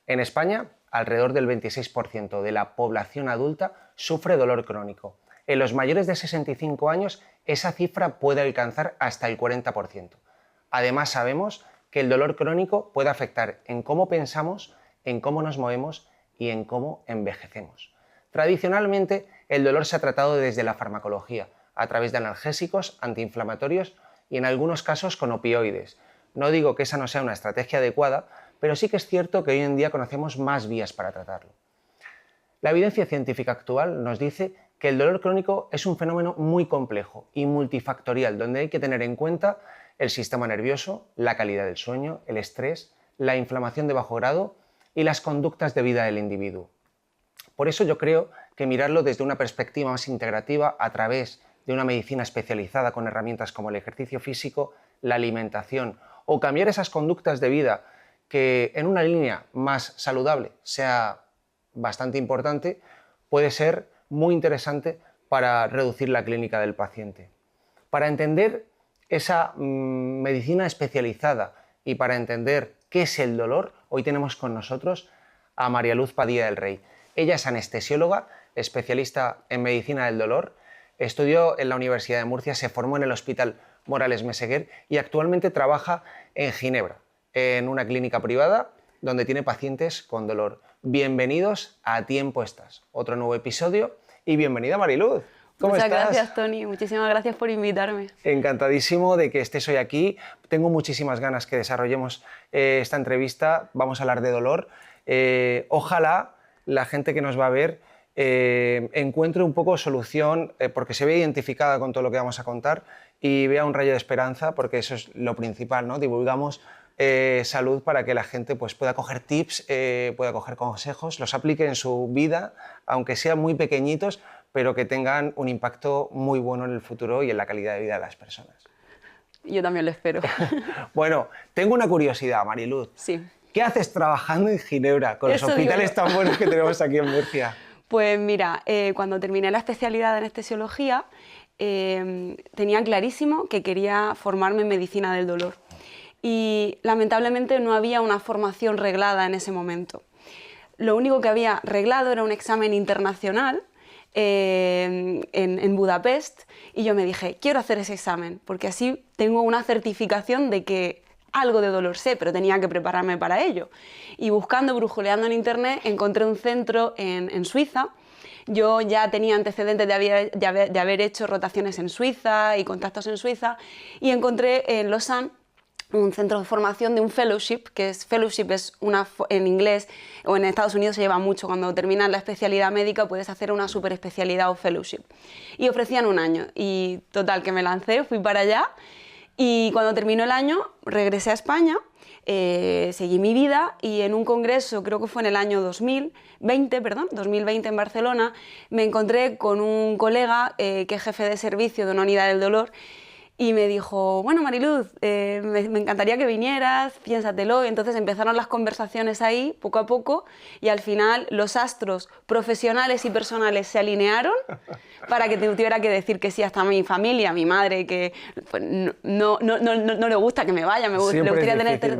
En España, alrededor del 26% de la población adulta sufre dolor crónico. En los mayores de 65 años, esa cifra puede alcanzar hasta el 40%. Además, sabemos que el dolor crónico puede afectar en cómo pensamos, en cómo nos movemos y en cómo envejecemos. Tradicionalmente, el dolor se ha tratado desde la farmacología, a través de analgésicos, antiinflamatorios y en algunos casos con opioides. No digo que esa no sea una estrategia adecuada, pero sí que es cierto que hoy en día conocemos más vías para tratarlo. La evidencia científica actual nos dice que el dolor crónico es un fenómeno muy complejo y multifactorial, donde hay que tener en cuenta el sistema nervioso, la calidad del sueño, el estrés, la inflamación de bajo grado y las conductas de vida del individuo. Por eso yo creo que mirarlo desde una perspectiva más integrativa a través de una medicina especializada con herramientas como el ejercicio físico, la alimentación o cambiar esas conductas de vida que en una línea más saludable sea bastante importante, puede ser muy interesante para reducir la clínica del paciente. Para entender esa medicina especializada y para entender qué es el dolor, hoy tenemos con nosotros a María Luz Padilla del Rey. Ella es anestesióloga, especialista en medicina del dolor, estudió en la Universidad de Murcia, se formó en el Hospital Morales Meseguer y actualmente trabaja en Ginebra, en una clínica privada donde tiene pacientes con dolor. Bienvenidos a Tiempo Estás, otro nuevo episodio y bienvenida Mariluz. ¿Cómo Muchas estás? gracias, Tony. Muchísimas gracias por invitarme. Encantadísimo de que estés hoy aquí. Tengo muchísimas ganas que desarrollemos esta entrevista. Vamos a hablar de dolor. Ojalá la gente que nos va a ver encuentre un poco solución, porque se ve identificada con todo lo que vamos a contar y vea un rayo de esperanza, porque eso es lo principal, ¿no? Divulgamos salud para que la gente pues, pueda coger tips, pueda coger consejos, los aplique en su vida, aunque sean muy pequeñitos, pero que tengan un impacto muy bueno en el futuro y en la calidad de vida de las personas. Yo también lo espero. Bueno, tengo una curiosidad, Mariluz. Sí. ¿Qué haces trabajando en Ginebra con los hospitales tan buenos que tenemos aquí en Murcia? Pues mira, cuando terminé la especialidad de anestesiología, tenía clarísimo que quería formarme en medicina del dolor. Y lamentablemente no había una formación reglada en ese momento. Lo único que había reglado era un examen internacional en Budapest y yo me dije, quiero hacer ese examen porque así tengo una certificación de que algo de dolor sé, pero tenía que prepararme para ello. Y buscando, brujuleando en internet, encontré un centro en Suiza. Yo ya tenía antecedentes de haber hecho rotaciones en Suiza y contactos en Suiza y encontré en Lausanne un centro de formación de un fellowship, fellowship es en inglés o en Estados Unidos se lleva mucho, cuando terminas la especialidad médica puedes hacer una superespecialidad o fellowship. Y ofrecían un año y total que me lancé, fui para allá y cuando terminó el año regresé a España, seguí mi vida y en un congreso, creo que fue en el año 2020 en Barcelona, me encontré con un colega que es jefe de servicio de una unidad del dolor. Y me dijo, bueno Mariluz, me encantaría que vinieras, piénsatelo. Y entonces empezaron las conversaciones ahí, poco a poco, y al final los astros profesionales y personales se alinearon para que tuviera que decir que sí hasta mi familia, mi madre, que pues, no le gusta que me vaya, le gustaría tener...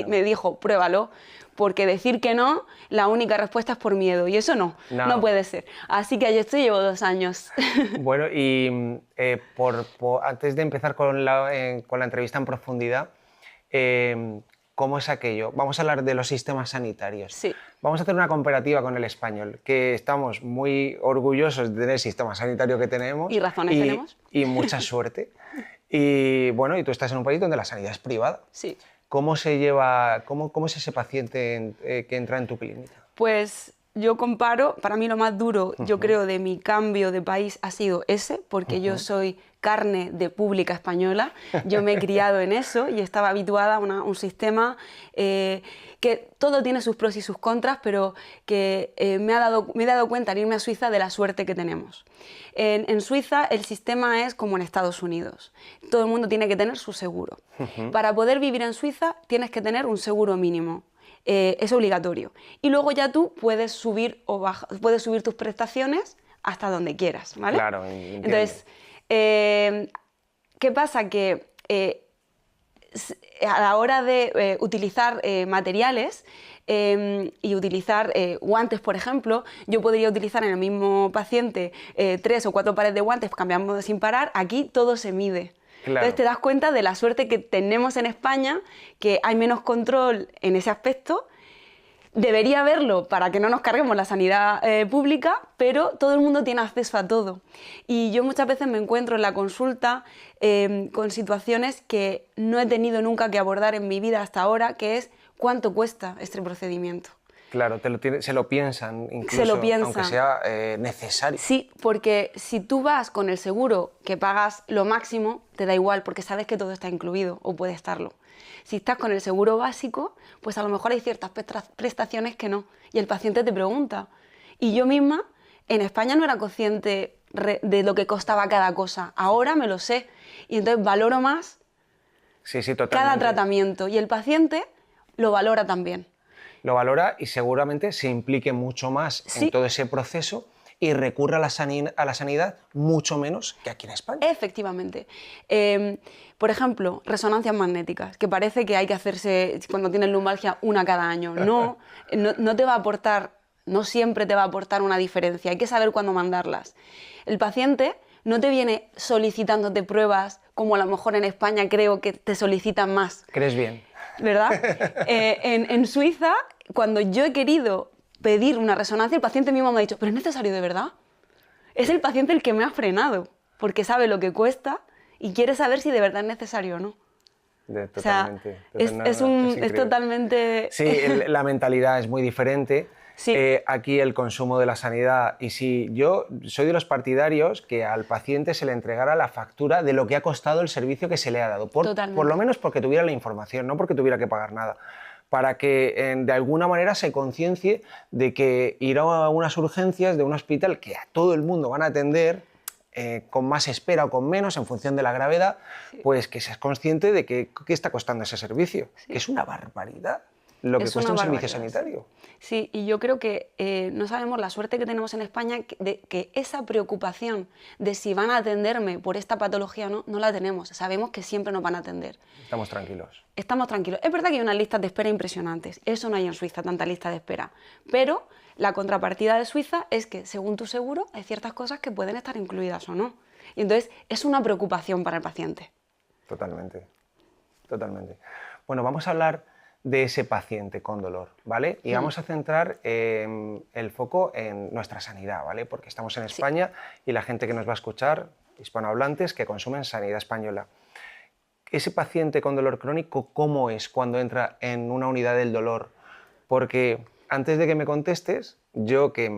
Me dijo, pruébalo, porque decir que no, la única respuesta es por miedo, y eso no puede ser. Así que allí estoy, llevo 2 años. Bueno, y antes de empezar con la entrevista en profundidad, ¿cómo es aquello? Vamos a hablar de los sistemas sanitarios. Sí. Vamos a hacer una comparativa con el español, que estamos muy orgullosos de tener el sistema sanitario que tenemos. ¿Y razones tenemos? Y mucha suerte. Y bueno, y tú estás en un país donde la sanidad es privada. Sí. ¿Cómo se lleva, cómo es ese paciente que entra en tu clínica? Pues yo comparo, para mí lo más duro, yo creo, de mi cambio de país ha sido ese, porque yo soy carne de pública española, yo me he criado en eso y estaba habituada a un sistema que todo tiene sus pros y sus contras, pero que me he dado cuenta al irme a Suiza de la suerte que tenemos. En Suiza el sistema es como en Estados Unidos, todo el mundo tiene que tener su seguro. Para poder vivir en Suiza tienes que tener un seguro mínimo. Es obligatorio. Y luego ya tú puedes subir tus prestaciones hasta donde quieras, ¿vale? Claro, entiendo. Entonces, ¿qué pasa? Que a la hora de utilizar materiales y utilizar guantes, por ejemplo, yo podría utilizar en el mismo paciente 3 o 4 pares de guantes, cambiando sin parar. Aquí todo se mide. Claro. Entonces te das cuenta de la suerte que tenemos en España, que hay menos control en ese aspecto. Debería haberlo para que no nos carguemos la sanidad pública, pero todo el mundo tiene acceso a todo. Y yo muchas veces me encuentro en la consulta con situaciones que no he tenido nunca que abordar en mi vida hasta ahora, que es cuánto cuesta este procedimiento. Claro, se lo piensan incluso, Se lo piensan. aunque sea necesario. Sí, porque si tú vas con el seguro que pagas lo máximo, te da igual, porque sabes que todo está incluido o puede estarlo. Si estás con el seguro básico, pues a lo mejor hay ciertas prestaciones que no. Y el paciente te pregunta. Y yo misma, en España no era consciente de lo que costaba cada cosa. Ahora me lo sé. Y entonces valoro más cada tratamiento. Y el paciente lo valora también. Lo valora y seguramente se implique mucho más en todo ese proceso y recurra a la sanidad mucho menos que aquí en España. Efectivamente. Por ejemplo, resonancias magnéticas, que parece que hay que hacerse cuando tienes lumbalgia una cada año. No, no te va a aportar, no siempre te va a aportar una diferencia. Hay que saber cuándo mandarlas. El paciente no te viene solicitándote pruebas como a lo mejor en España creo que te solicitan más. ¿Crees bien? ¿Verdad? En Suiza, cuando yo he querido pedir una resonancia, el paciente mismo me ha dicho, ¿pero es necesario de verdad? Es el paciente el que me ha frenado, porque sabe lo que cuesta y quiere saber si de verdad es necesario o no. Totalmente. O sea, es totalmente... Sí, la mentalidad es muy diferente. Sí. Aquí el consumo de la sanidad, y si yo soy de los partidarios que al paciente se le entregara la factura de lo que ha costado el servicio que se le ha dado, por lo menos porque tuviera la información, no porque tuviera que pagar nada, para que de alguna manera se conciencie de que ir a unas urgencias de un hospital que a todo el mundo van a atender con más espera o con menos en función de la gravedad, pues que seas consciente de que está costando ese servicio, que es una barbaridad lo que cuesta un servicio sanitario. Sí, y yo creo que no sabemos la suerte que tenemos en España de que esa preocupación de si van a atenderme por esta patología o no, no la tenemos. Sabemos que siempre nos van a atender. Estamos tranquilos. Estamos tranquilos. Es verdad que hay unas listas de espera impresionantes. Eso no hay en Suiza, tanta lista de espera. Pero la contrapartida de Suiza es que, según tu seguro, hay ciertas cosas que pueden estar incluidas o no. Y entonces es una preocupación para el paciente. Totalmente, totalmente. Bueno, vamos a hablar de ese paciente con dolor, ¿vale? Y vamos a centrar el foco en nuestra sanidad, ¿vale? Porque estamos en España y la gente que nos va a escuchar, hispanohablantes que consumen sanidad española. Ese paciente con dolor crónico, ¿cómo es cuando entra en una unidad del dolor? Porque antes de que me contestes, yo que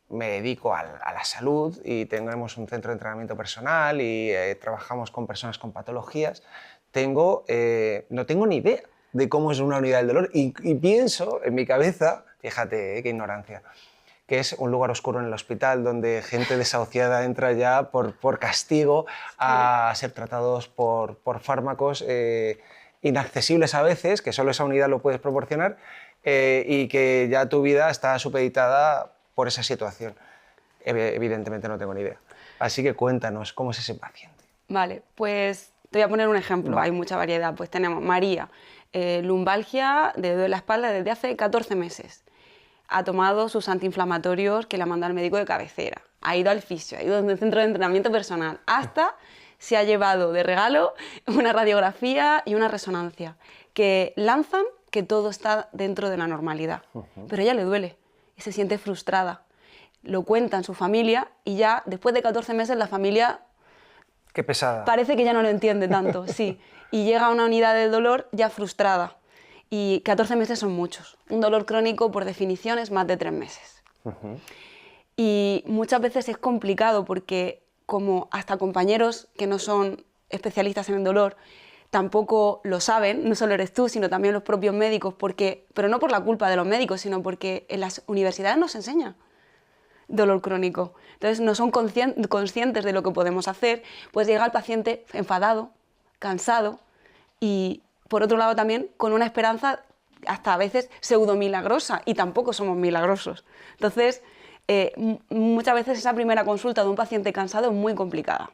me dedico a la salud y tenemos un centro de entrenamiento personal y trabajamos con personas con patologías, no tengo ni idea de cómo es una unidad del dolor y pienso en mi cabeza, fíjate qué ignorancia, que es un lugar oscuro en el hospital donde gente desahuciada entra ya por castigo a ser tratados por fármacos inaccesibles a veces, que solo esa unidad lo puedes proporcionar, y que ya tu vida está supeditada por esa situación. Evidentemente no tengo ni idea. Así que cuéntanos, ¿cómo es ese paciente? Vale, pues te voy a poner un ejemplo, hay mucha variedad. Pues tenemos María, lumbalgia de la espalda desde hace 14 meses. Ha tomado sus antiinflamatorios que le ha mandado el médico de cabecera, ha ido al fisio, ha ido al centro de entrenamiento personal, hasta se ha llevado de regalo una radiografía y una resonancia, que lanzan que todo está dentro de la normalidad. Pero a ella le duele y se siente frustrada. Lo cuenta en su familia y ya después de 14 meses la familia... Qué pesada. Parece que ya no lo entiende tanto, sí. Y llega a una unidad de dolor ya frustrada. Y 14 meses son muchos. Un dolor crónico, por definición, es más de 3 meses. Y muchas veces es complicado porque, como hasta compañeros que no son especialistas en el dolor, tampoco lo saben, no solo eres tú, sino también los propios médicos, pero no por la culpa de los médicos, sino porque en las universidades nos enseñan dolor crónico. Entonces no son conscientes de lo que podemos hacer, pues llega el paciente enfadado, cansado y por otro lado también con una esperanza hasta a veces pseudo-milagrosa y tampoco somos milagrosos. Entonces muchas veces esa primera consulta de un paciente cansado es muy complicada.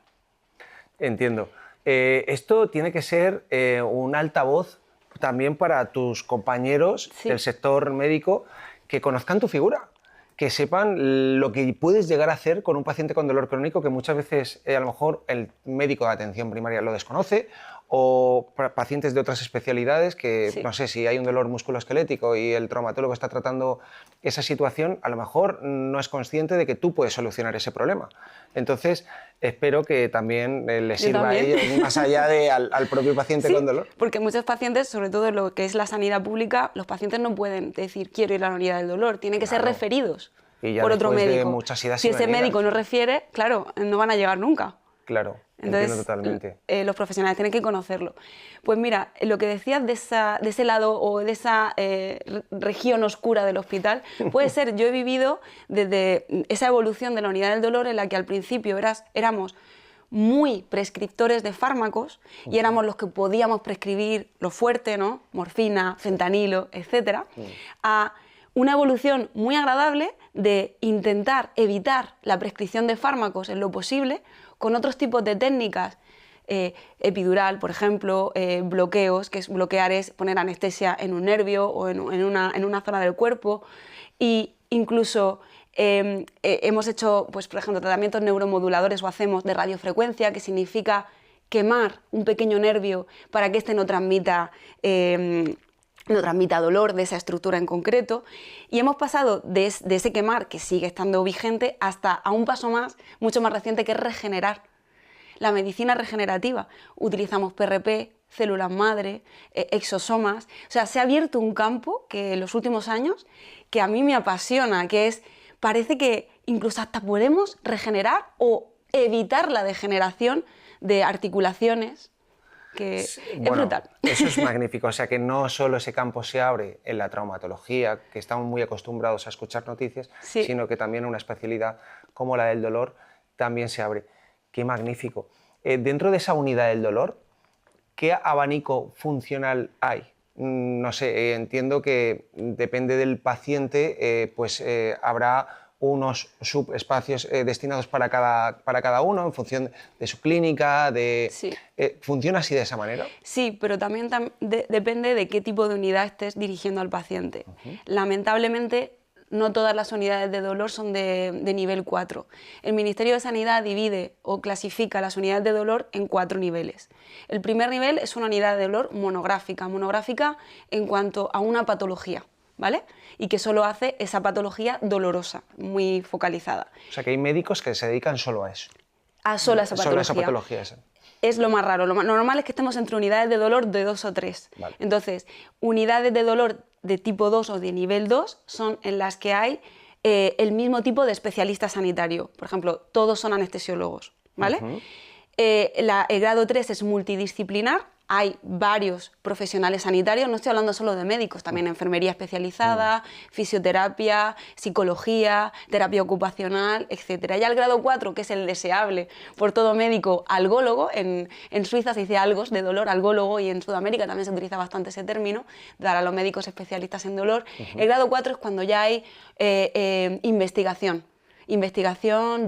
Entiendo. Esto tiene que ser un altavoz también para tus compañeros del sector médico que conozcan tu figura, que sepan lo que puedes llegar a hacer con un paciente con dolor crónico que muchas veces a lo mejor el médico de atención primaria lo desconoce, o pacientes de otras especialidades que, no sé, si hay un dolor musculoesquelético y el traumatólogo está tratando esa situación, a lo mejor no es consciente de que tú puedes solucionar ese problema. Entonces, espero que también les sirva a ellos, más allá de al propio paciente con dolor. Porque muchos pacientes, sobre todo en lo que es la sanidad pública, los pacientes no pueden decir quiero ir a la unidad del dolor, tienen que ser referidos por otro médico. Si ese médico no refiere, claro, no van a llegar nunca. Claro, entonces, entiendo totalmente. Los profesionales tienen que conocerlo. Pues mira, lo que decías de ese lado o de esa región oscura del hospital, puede ser, yo he vivido desde esa evolución de la unidad del dolor en la que al principio éramos muy prescriptores de fármacos y éramos los que podíamos prescribir lo fuerte, ¿no? Morfina, fentanilo, etc. A una evolución muy agradable de intentar evitar la prescripción de fármacos en lo posible con otros tipos de técnicas, epidural, por ejemplo, bloqueos, que es bloquear es poner anestesia en un nervio o en una zona del cuerpo, e incluso hemos hecho, pues, por ejemplo, tratamientos neuromoduladores o hacemos de radiofrecuencia, que significa quemar un pequeño nervio para que éste no transmita dolor de esa estructura en concreto, y hemos pasado de ese quemar, que sigue estando vigente, hasta a un paso más, mucho más reciente, que es regenerar. La medicina regenerativa. Utilizamos PRP, células madre, exosomas. O sea, se ha abierto un campo que en los últimos años que a mí me apasiona, que es, parece que incluso hasta podemos regenerar o evitar la degeneración de articulaciones, que es brutal. Eso es magnífico, o sea que no solo ese campo se abre en la traumatología, que estamos muy acostumbrados a escuchar noticias, sino que también una especialidad como la del dolor también se abre. ¡Qué magnífico! Dentro de esa unidad del dolor, ¿qué abanico funcional hay? No sé, entiendo que depende del paciente, habrá unos subespacios destinados para cada uno en función de su clínica, ¿funciona así de esa manera? Sí, pero también depende de qué tipo de unidad estés dirigiendo al paciente. Lamentablemente, no todas las unidades de dolor son de nivel 4. El Ministerio de Sanidad divide o clasifica las unidades de dolor en 4 niveles. El primer nivel es una unidad de dolor monográfica en cuanto a una patología, ¿vale? Y que solo hace esa patología dolorosa, muy focalizada. O sea que hay médicos que se dedican solo a eso. Solo a esa patología. Solo a esa patología, esa. Es lo más raro. Lo normal es que estemos entre unidades de dolor de 2 o 3. Vale. Entonces, unidades de dolor de tipo 2 o de nivel 2 son en las que hay el mismo tipo de especialista sanitario. Por ejemplo, todos son anestesiólogos, ¿vale? El grado 3 es multidisciplinar. Hay varios profesionales sanitarios, no estoy hablando solo de médicos, también enfermería especializada, fisioterapia, psicología, terapia ocupacional, etc. Y al grado 4, que es el deseable por todo médico, algólogo, en Suiza se dice algos, de dolor, algólogo, y en Sudamérica también se utiliza bastante ese término, para los médicos especialistas en dolor. El grado 4 es cuando ya hay investigación,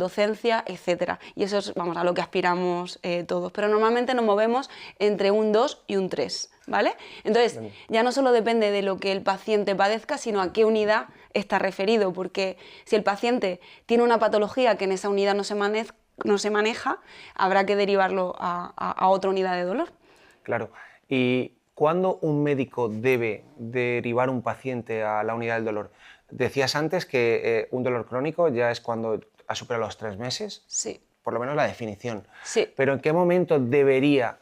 docencia, etc. Y eso es, vamos, a lo que aspiramos todos. Pero normalmente nos movemos entre un 2 y un 3, ¿vale? Entonces, ya no solo depende de lo que el paciente padezca, sino a qué unidad está referido, porque si el paciente tiene una patología que en esa unidad no se maneja, habrá que derivarlo a otra unidad de dolor. Claro. ¿Y cuándo un médico debe derivar un paciente a la unidad del dolor? Decías antes que un dolor crónico ya es cuando ha superado los 3 meses. Sí. Por lo menos la definición. Sí. Pero ¿en qué momento debería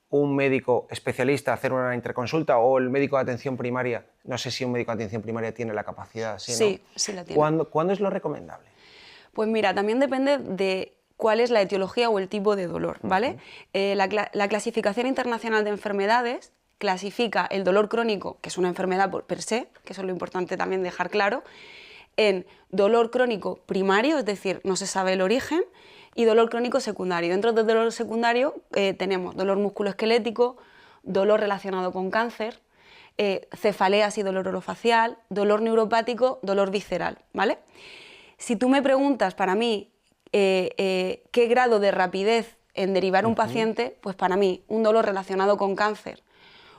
un médico especialista hacer una interconsulta o el médico de atención primaria? No sé si un médico de atención primaria tiene la capacidad. Sí, ¿no? Sí la tiene. ¿Cuándo es lo recomendable? Pues mira, también depende de cuál es la etiología o el tipo de dolor, ¿vale? La clasificación internacional de enfermedades clasifica el dolor crónico, que es una enfermedad per se, que eso es lo importante también dejar claro, en dolor crónico primario, es decir, no se sabe el origen, y dolor crónico secundario. Dentro del dolor secundario tenemos dolor musculoesquelético, dolor relacionado con cáncer, cefaleas y dolor orofacial, dolor neuropático, dolor visceral, ¿vale? Si tú me preguntas para mí qué grado de rapidez en derivar un paciente, pues para mí, un dolor relacionado con cáncer,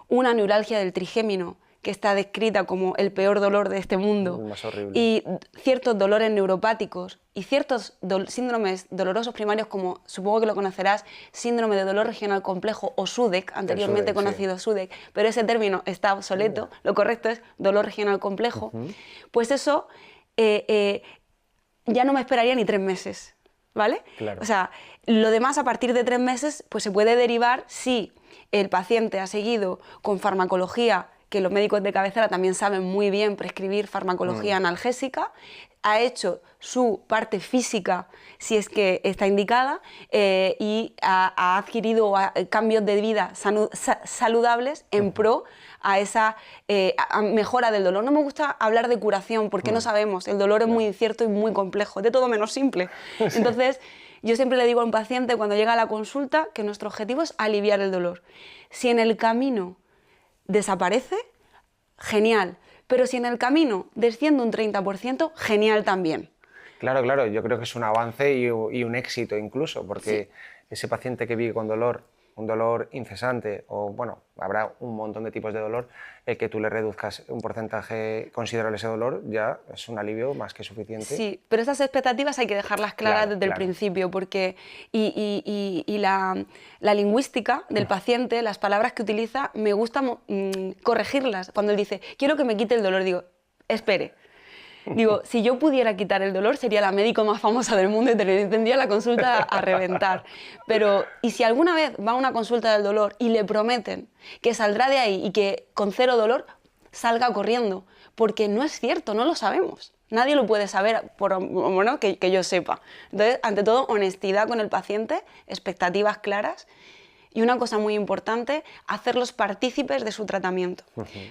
una neuralgia del trigémino, que está descrita como el peor dolor de este mundo, Más horrible. y ciertos dolores neuropáticos y ciertos síndromes dolorosos primarios, como supongo que lo conocerás, síndrome de dolor regional complejo o SUDEC, anteriormente SUDEC, conocido SUDEC, pero ese término está obsoleto, lo correcto es dolor regional complejo, pues eso ya no me esperaría ni 3 meses, ¿vale? Claro. O sea, lo demás a partir de 3 meses pues se puede derivar si el paciente ha seguido con farmacología, que los médicos de cabecera también saben muy bien prescribir farmacología analgésica, ha hecho su parte física, si es que está indicada, y ha adquirido cambios de vida saludables en pro a esa mejora del dolor. No me gusta hablar de curación porque no sabemos, el dolor es muy incierto y muy complejo, de todo menos simple. Entonces, yo siempre le digo a un paciente cuando llega a la consulta que nuestro objetivo es aliviar el dolor. Si en el camino desaparece, genial, pero si en el camino desciende un 30%, genial también. Claro, claro, yo creo que es un avance y un éxito incluso, porque ese paciente que vive con dolor, un dolor incesante, o bueno, habrá un montón de tipos de dolor, el que tú le reduzcas un porcentaje considerable ese dolor ya es un alivio más que suficiente. Sí, pero esas expectativas hay que dejarlas claras desde el principio, porque la lingüística del paciente, las palabras que utiliza, me gusta corregirlas. Cuando él dice, quiero que me quite el dolor, digo, espere. Digo, si yo pudiera quitar el dolor, sería la médico más famosa del mundo y tendría la consulta a reventar. Pero, y si alguna vez va a una consulta del dolor y le prometen que saldrá de ahí y que con 0 dolor, salga corriendo, porque no es cierto, no lo sabemos. Nadie lo puede saber, bueno, que yo sepa. Entonces, ante todo, honestidad con el paciente, expectativas claras. Y una cosa muy importante, hacerlos partícipes de su tratamiento.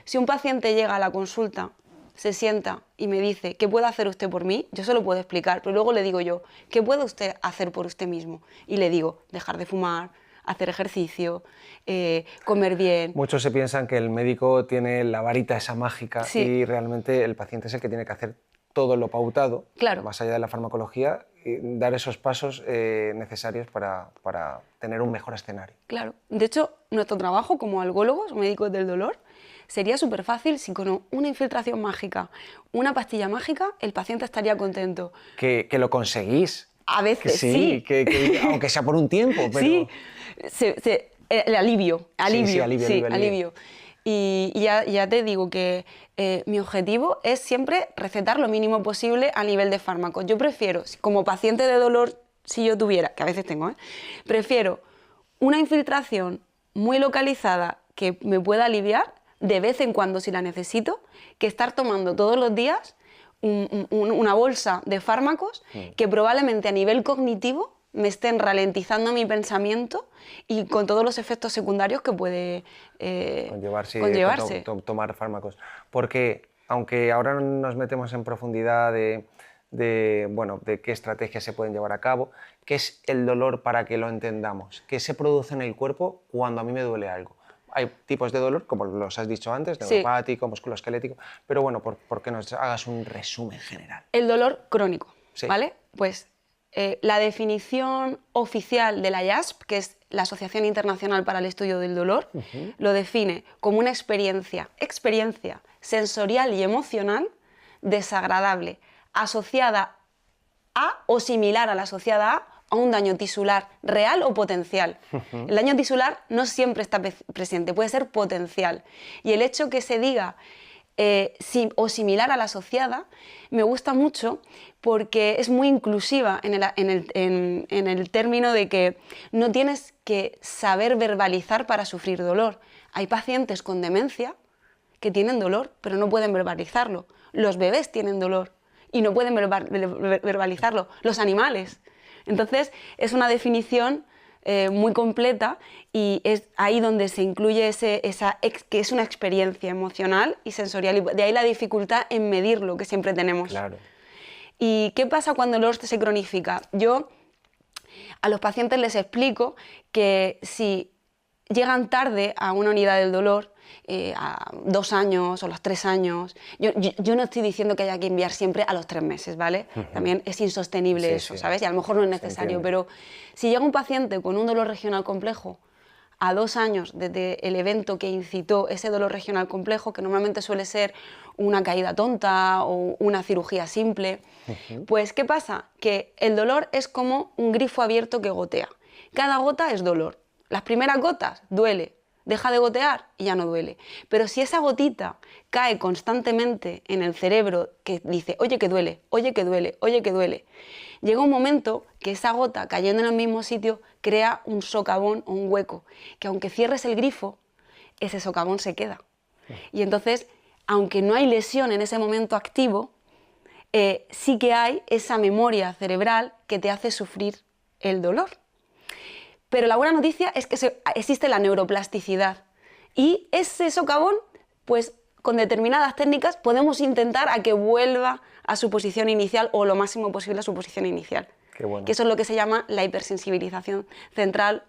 Si un paciente llega a la consulta, se sienta y me dice, ¿qué puede hacer usted por mí? Yo se lo puedo explicar, pero luego le digo yo, ¿qué puede usted hacer por usted mismo? Y le digo, dejar de fumar, hacer ejercicio, comer bien. Muchos se piensan que el médico tiene la varita esa mágica y realmente el paciente es el que tiene que hacer todo lo pautado, más allá de la farmacología, y dar esos pasos necesarios para tener un mejor escenario. Claro. De hecho, nuestro trabajo como algólogos, médicos del dolor, sería súper fácil si con una infiltración mágica, una pastilla mágica, el paciente estaría contento. Que lo conseguís. A veces sí. Que aunque sea por un tiempo. Pero... Sí, el alivio. Alivio. Y ya te digo que mi objetivo es siempre recetar lo mínimo posible a nivel de fármacos. Yo prefiero, como paciente de dolor, si yo tuviera, que a veces tengo, prefiero una infiltración muy localizada que me pueda aliviar de vez en cuando si la necesito, que estar tomando todos los días una bolsa de fármacos que probablemente a nivel cognitivo me estén ralentizando mi pensamiento y con todos los efectos secundarios que puede conllevarse. Tomar fármacos. Porque aunque ahora nos metemos en profundidad de qué estrategias se pueden llevar a cabo, ¿qué es el dolor para que lo entendamos? ¿Qué se produce en el cuerpo cuando a mí me duele algo? Hay tipos de dolor, como los has dicho antes, neuropático, musculoesquelético, pero bueno, por que nos hagas un resumen general. El dolor crónico, ¿vale? Pues la definición oficial de la IASP, que es la Asociación Internacional para el Estudio del Dolor, lo define como una experiencia sensorial y emocional desagradable, asociada a o similar a la asociada a un daño tisular real o potencial. El daño tisular no siempre está presente, puede ser potencial. Y el hecho que se diga o similar a la asociada me gusta mucho porque es muy inclusiva en el término de que no tienes que saber verbalizar para sufrir dolor. Hay pacientes con demencia que tienen dolor, pero no pueden verbalizarlo. Los bebés tienen dolor y no pueden verbalizarlo. Los animales. Entonces, es una definición muy completa y es ahí donde se incluye que es una experiencia emocional y sensorial. Y de ahí la dificultad en medirlo que siempre tenemos. Claro. ¿Y qué pasa cuando el dolor se cronifica? Yo a los pacientes les explico que si llegan tarde a una unidad del dolor, a 2 años o los 3 años. Yo no estoy diciendo que haya que enviar siempre a los 3 meses, ¿vale? También es insostenible eso, ¿sabes? Y a lo mejor no es necesario, pero si llega un paciente con un dolor regional complejo a 2 años desde el evento que incitó ese dolor regional complejo, que normalmente suele ser una caída tonta o una cirugía simple, pues ¿qué pasa? Que el dolor es como un grifo abierto que gotea. Cada gota es dolor. Las primeras gotas duele, deja de gotear y ya no duele. Pero si esa gotita cae constantemente en el cerebro que dice, oye que duele, oye que duele, oye que duele, llega un momento que esa gota cayendo en el mismo sitio crea un socavón o un hueco, que aunque cierres el grifo, ese socavón se queda. Y entonces, aunque no hay lesión en ese momento activo, sí que hay esa memoria cerebral que te hace sufrir el dolor. Pero la buena noticia es que existe la neuroplasticidad y ese socavón, pues con determinadas técnicas podemos intentar a que vuelva a su posición inicial o lo máximo posible a su posición inicial. Qué bueno. Que eso es lo que se llama la hipersensibilidad central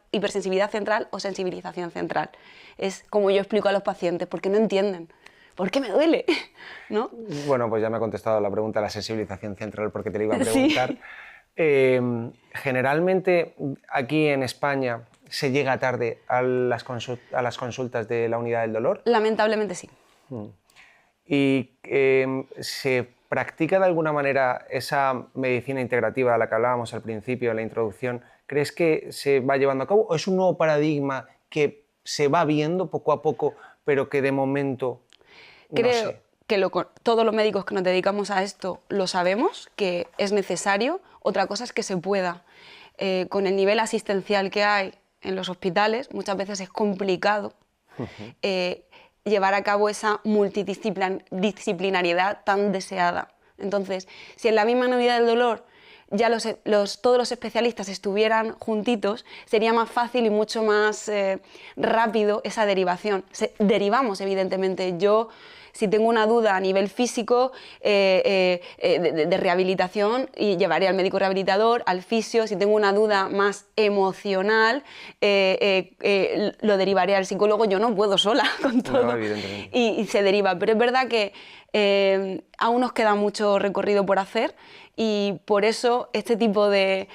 o sensibilización central. Es como yo explico a los pacientes, porque no entienden. ¿Por qué me duele? ¿No? Bueno, pues ya me ha contestado la pregunta de la sensibilización central porque te lo iba a preguntar. Sí. Generalmente aquí en España se llega tarde a las consultas de la unidad del dolor. Lamentablemente sí. ¿Y se practica de alguna manera esa medicina integrativa a la que hablábamos al principio, en la introducción? ¿Crees que se va llevando a cabo o es un nuevo paradigma que se va viendo poco a poco, pero que de momento Creo no sé? Que todos los médicos que nos dedicamos a esto lo sabemos, que es necesario. Otra cosa es que se pueda. Con el nivel asistencial que hay en los hospitales, muchas veces es complicado llevar a cabo esa multidisciplinariedad tan deseada. Entonces, si en la misma unidad del dolor ya todos los especialistas estuvieran juntitos, sería más fácil y mucho más rápido esa derivación. Derivamos, evidentemente. Yo, si tengo una duda a nivel físico de rehabilitación, y llevaré al médico rehabilitador, al fisio. Si tengo una duda más emocional, lo derivaré al psicólogo. Yo no puedo sola con todo. No, evidentemente. Y se deriva. Pero es verdad que aún nos queda mucho recorrido por hacer y por eso este tipo de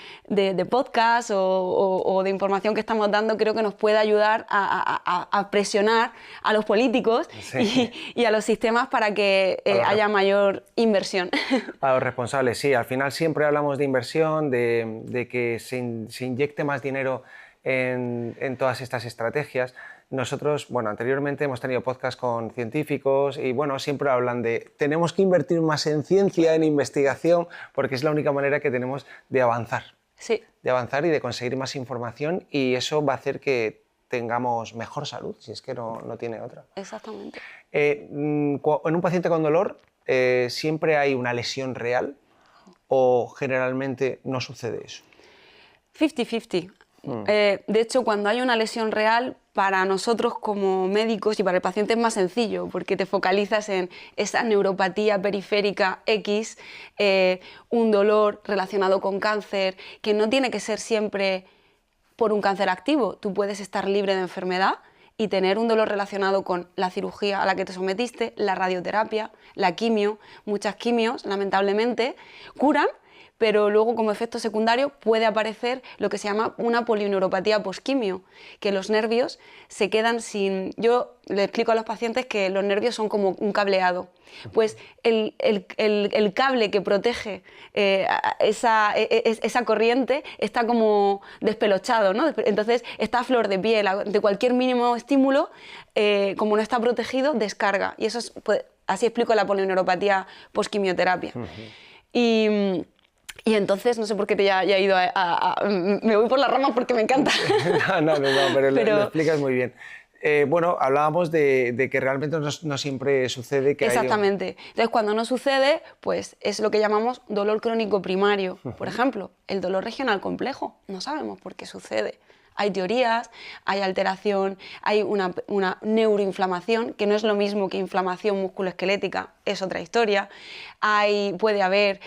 podcast o de información que estamos dando creo que nos puede ayudar a presionar a los políticos y a los sistemas para que haya mayor inversión. A los responsables, sí. Al final siempre hablamos de inversión, de que se inyecte más dinero en todas estas estrategias. Nosotros, bueno, anteriormente hemos tenido podcast con científicos y, bueno, siempre hablan de tenemos que invertir más en ciencia, en investigación, porque es la única manera que tenemos de avanzar. Sí. De avanzar y de conseguir más información y eso va a hacer que tengamos mejor salud, si es que no tiene otra. Exactamente. En un paciente con dolor, ¿siempre hay una lesión real o generalmente no sucede eso? 50-50. De hecho, cuando hay una lesión real, para nosotros como médicos y para el paciente es más sencillo, porque te focalizas en esa neuropatía periférica X, un dolor relacionado con cáncer, que no tiene que ser siempre por un cáncer activo. Tú puedes estar libre de enfermedad y tener un dolor relacionado con la cirugía a la que te sometiste, la radioterapia, la quimio. Muchas quimios, lamentablemente, curan, pero luego como efecto secundario puede aparecer lo que se llama una polineuropatía posquimio, que los nervios se quedan sin... Yo le explico a los pacientes que los nervios son como un cableado. Pues el cable que protege esa corriente está como despelochado, ¿no? Entonces está a flor de piel, de cualquier mínimo estímulo, como no está protegido, descarga. Y eso es, pues, así explico la polineuropatía posquimioterapia. Y entonces, no sé por qué te ya he ido me voy por las ramas porque me encanta. No, pero lo explicas muy bien. Bueno, hablábamos de que realmente no siempre sucede que Exactamente. Entonces, cuando no sucede, pues es lo que llamamos dolor crónico primario. Por ejemplo, el dolor regional complejo. No sabemos por qué sucede. Hay teorías, hay alteración, hay una neuroinflamación, que no es lo mismo que inflamación musculoesquelética, es otra historia. Puede haber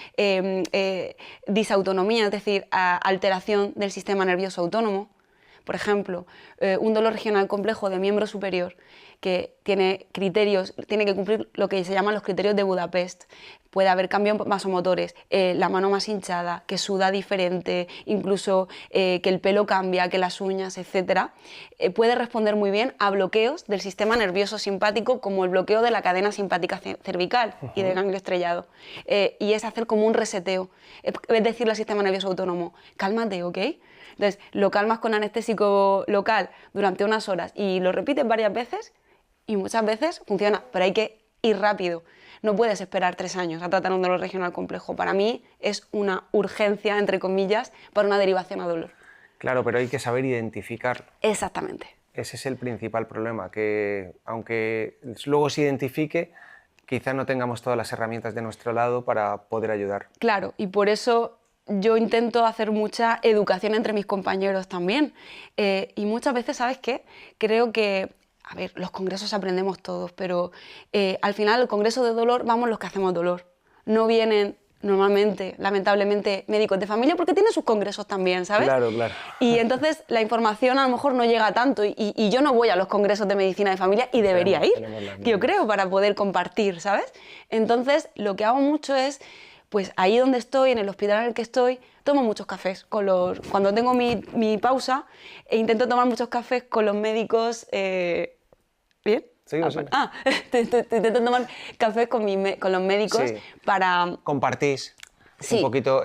disautonomía, es decir, alteración del sistema nervioso autónomo. Por ejemplo, un dolor regional complejo de miembro superior que tiene criterios, tiene que cumplir lo que se llaman los criterios de Budapest. Puede haber cambios vasomotores, la mano más hinchada, que suda diferente, incluso que el pelo cambia, que las uñas, etc. Puede responder muy bien a bloqueos del sistema nervioso simpático, como el bloqueo de la cadena simpática cervical y del ganglio estrellado. Y es hacer como un reseteo. Es decirle al sistema nervioso autónomo, cálmate, ¿ok? Entonces, lo calmas con anestésico local durante unas horas y lo repites varias veces y muchas veces funciona, pero hay que ir rápido. No puedes esperar 3 años a tratar un dolor regional complejo. Para mí es una urgencia, entre comillas, para una derivación a dolor. Claro, pero hay que saber identificarlo. Exactamente. Ese es el principal problema, que aunque luego se identifique, quizá no tengamos todas las herramientas de nuestro lado para poder ayudar. Claro, y por eso yo intento hacer mucha educación entre mis compañeros también. Y muchas veces, ¿sabes qué? Creo que, a ver, los congresos aprendemos todos, pero al final el congreso de dolor vamos los que hacemos dolor. No vienen normalmente, lamentablemente, médicos de familia porque tienen sus congresos también, ¿sabes? Claro, claro. Y entonces la información a lo mejor no llega tanto y yo no voy a los congresos de medicina de familia y debería ir, yo creo, para poder compartir, ¿sabes? Entonces lo que hago mucho es, pues ahí donde estoy, en el hospital en el que estoy, tomo muchos cafés. Cuando tengo mi pausa, intento tomar muchos cafés con los médicos. ¿Bien? Sí, sí. Intento tomar cafés con los médicos sí. para... Compartís sí. un poquito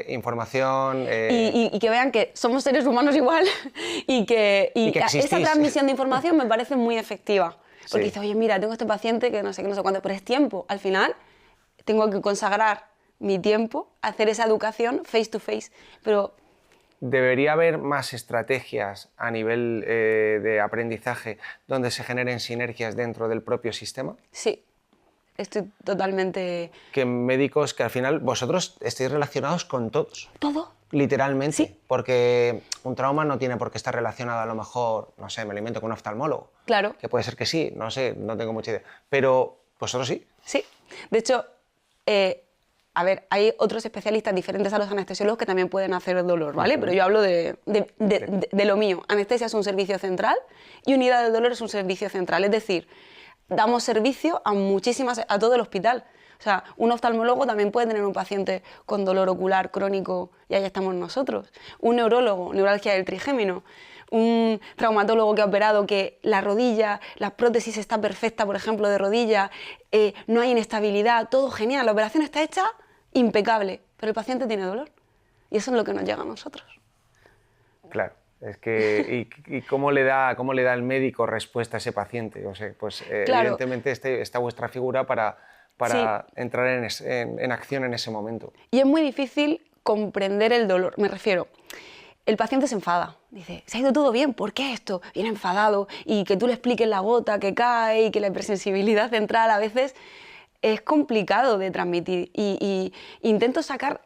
información. Y que vean que somos seres humanos igual y que esa transmisión de información me parece muy efectiva. Porque dice, oye, mira, tengo este paciente que no sé qué, no sé cuánto, pero es tiempo. Al final tengo que consagrar mi tiempo a hacer esa educación face to face. Pero ¿debería haber más estrategias a nivel de aprendizaje donde se generen sinergias dentro del propio sistema? Sí, estoy totalmente... Que médicos, que al final vosotros estáis relacionados con todos. ¿Todo? Literalmente. Sí. Porque un trauma no tiene por qué estar relacionado a lo mejor, no sé, me lo invento con un oftalmólogo. Claro. Que puede ser que sí, no sé, no tengo mucha idea. Pero vosotros sí. Sí. De hecho, a ver, hay otros especialistas diferentes a los anestesiólogos que también pueden hacer dolor, ¿vale? Pero yo hablo de lo mío. Anestesia es un servicio central y unidad del dolor es un servicio central. Es decir, damos servicio a todo el hospital. O sea, un oftalmólogo también puede tener un paciente con dolor ocular crónico y ahí estamos nosotros. Un neurólogo, neuralgia del trigémino. Un traumatólogo que ha operado que la rodilla, la prótesis está perfecta, por ejemplo, de rodilla, no hay inestabilidad, todo genial, la operación está hecha impecable, pero el paciente tiene dolor. Y eso es lo que nos llega a nosotros. Claro, es que... ¿Y cómo le da el médico respuesta a ese paciente? O sea, pues claro. Evidentemente está vuestra figura para sí. entrar en acción en ese momento. Y es muy difícil comprender el dolor, me refiero... El paciente se enfada, dice, se ha ido todo bien, ¿por qué esto? Viene enfadado y que tú le expliques la gota que cae y que la hipersensibilidad central a veces es complicado de transmitir y intento sacar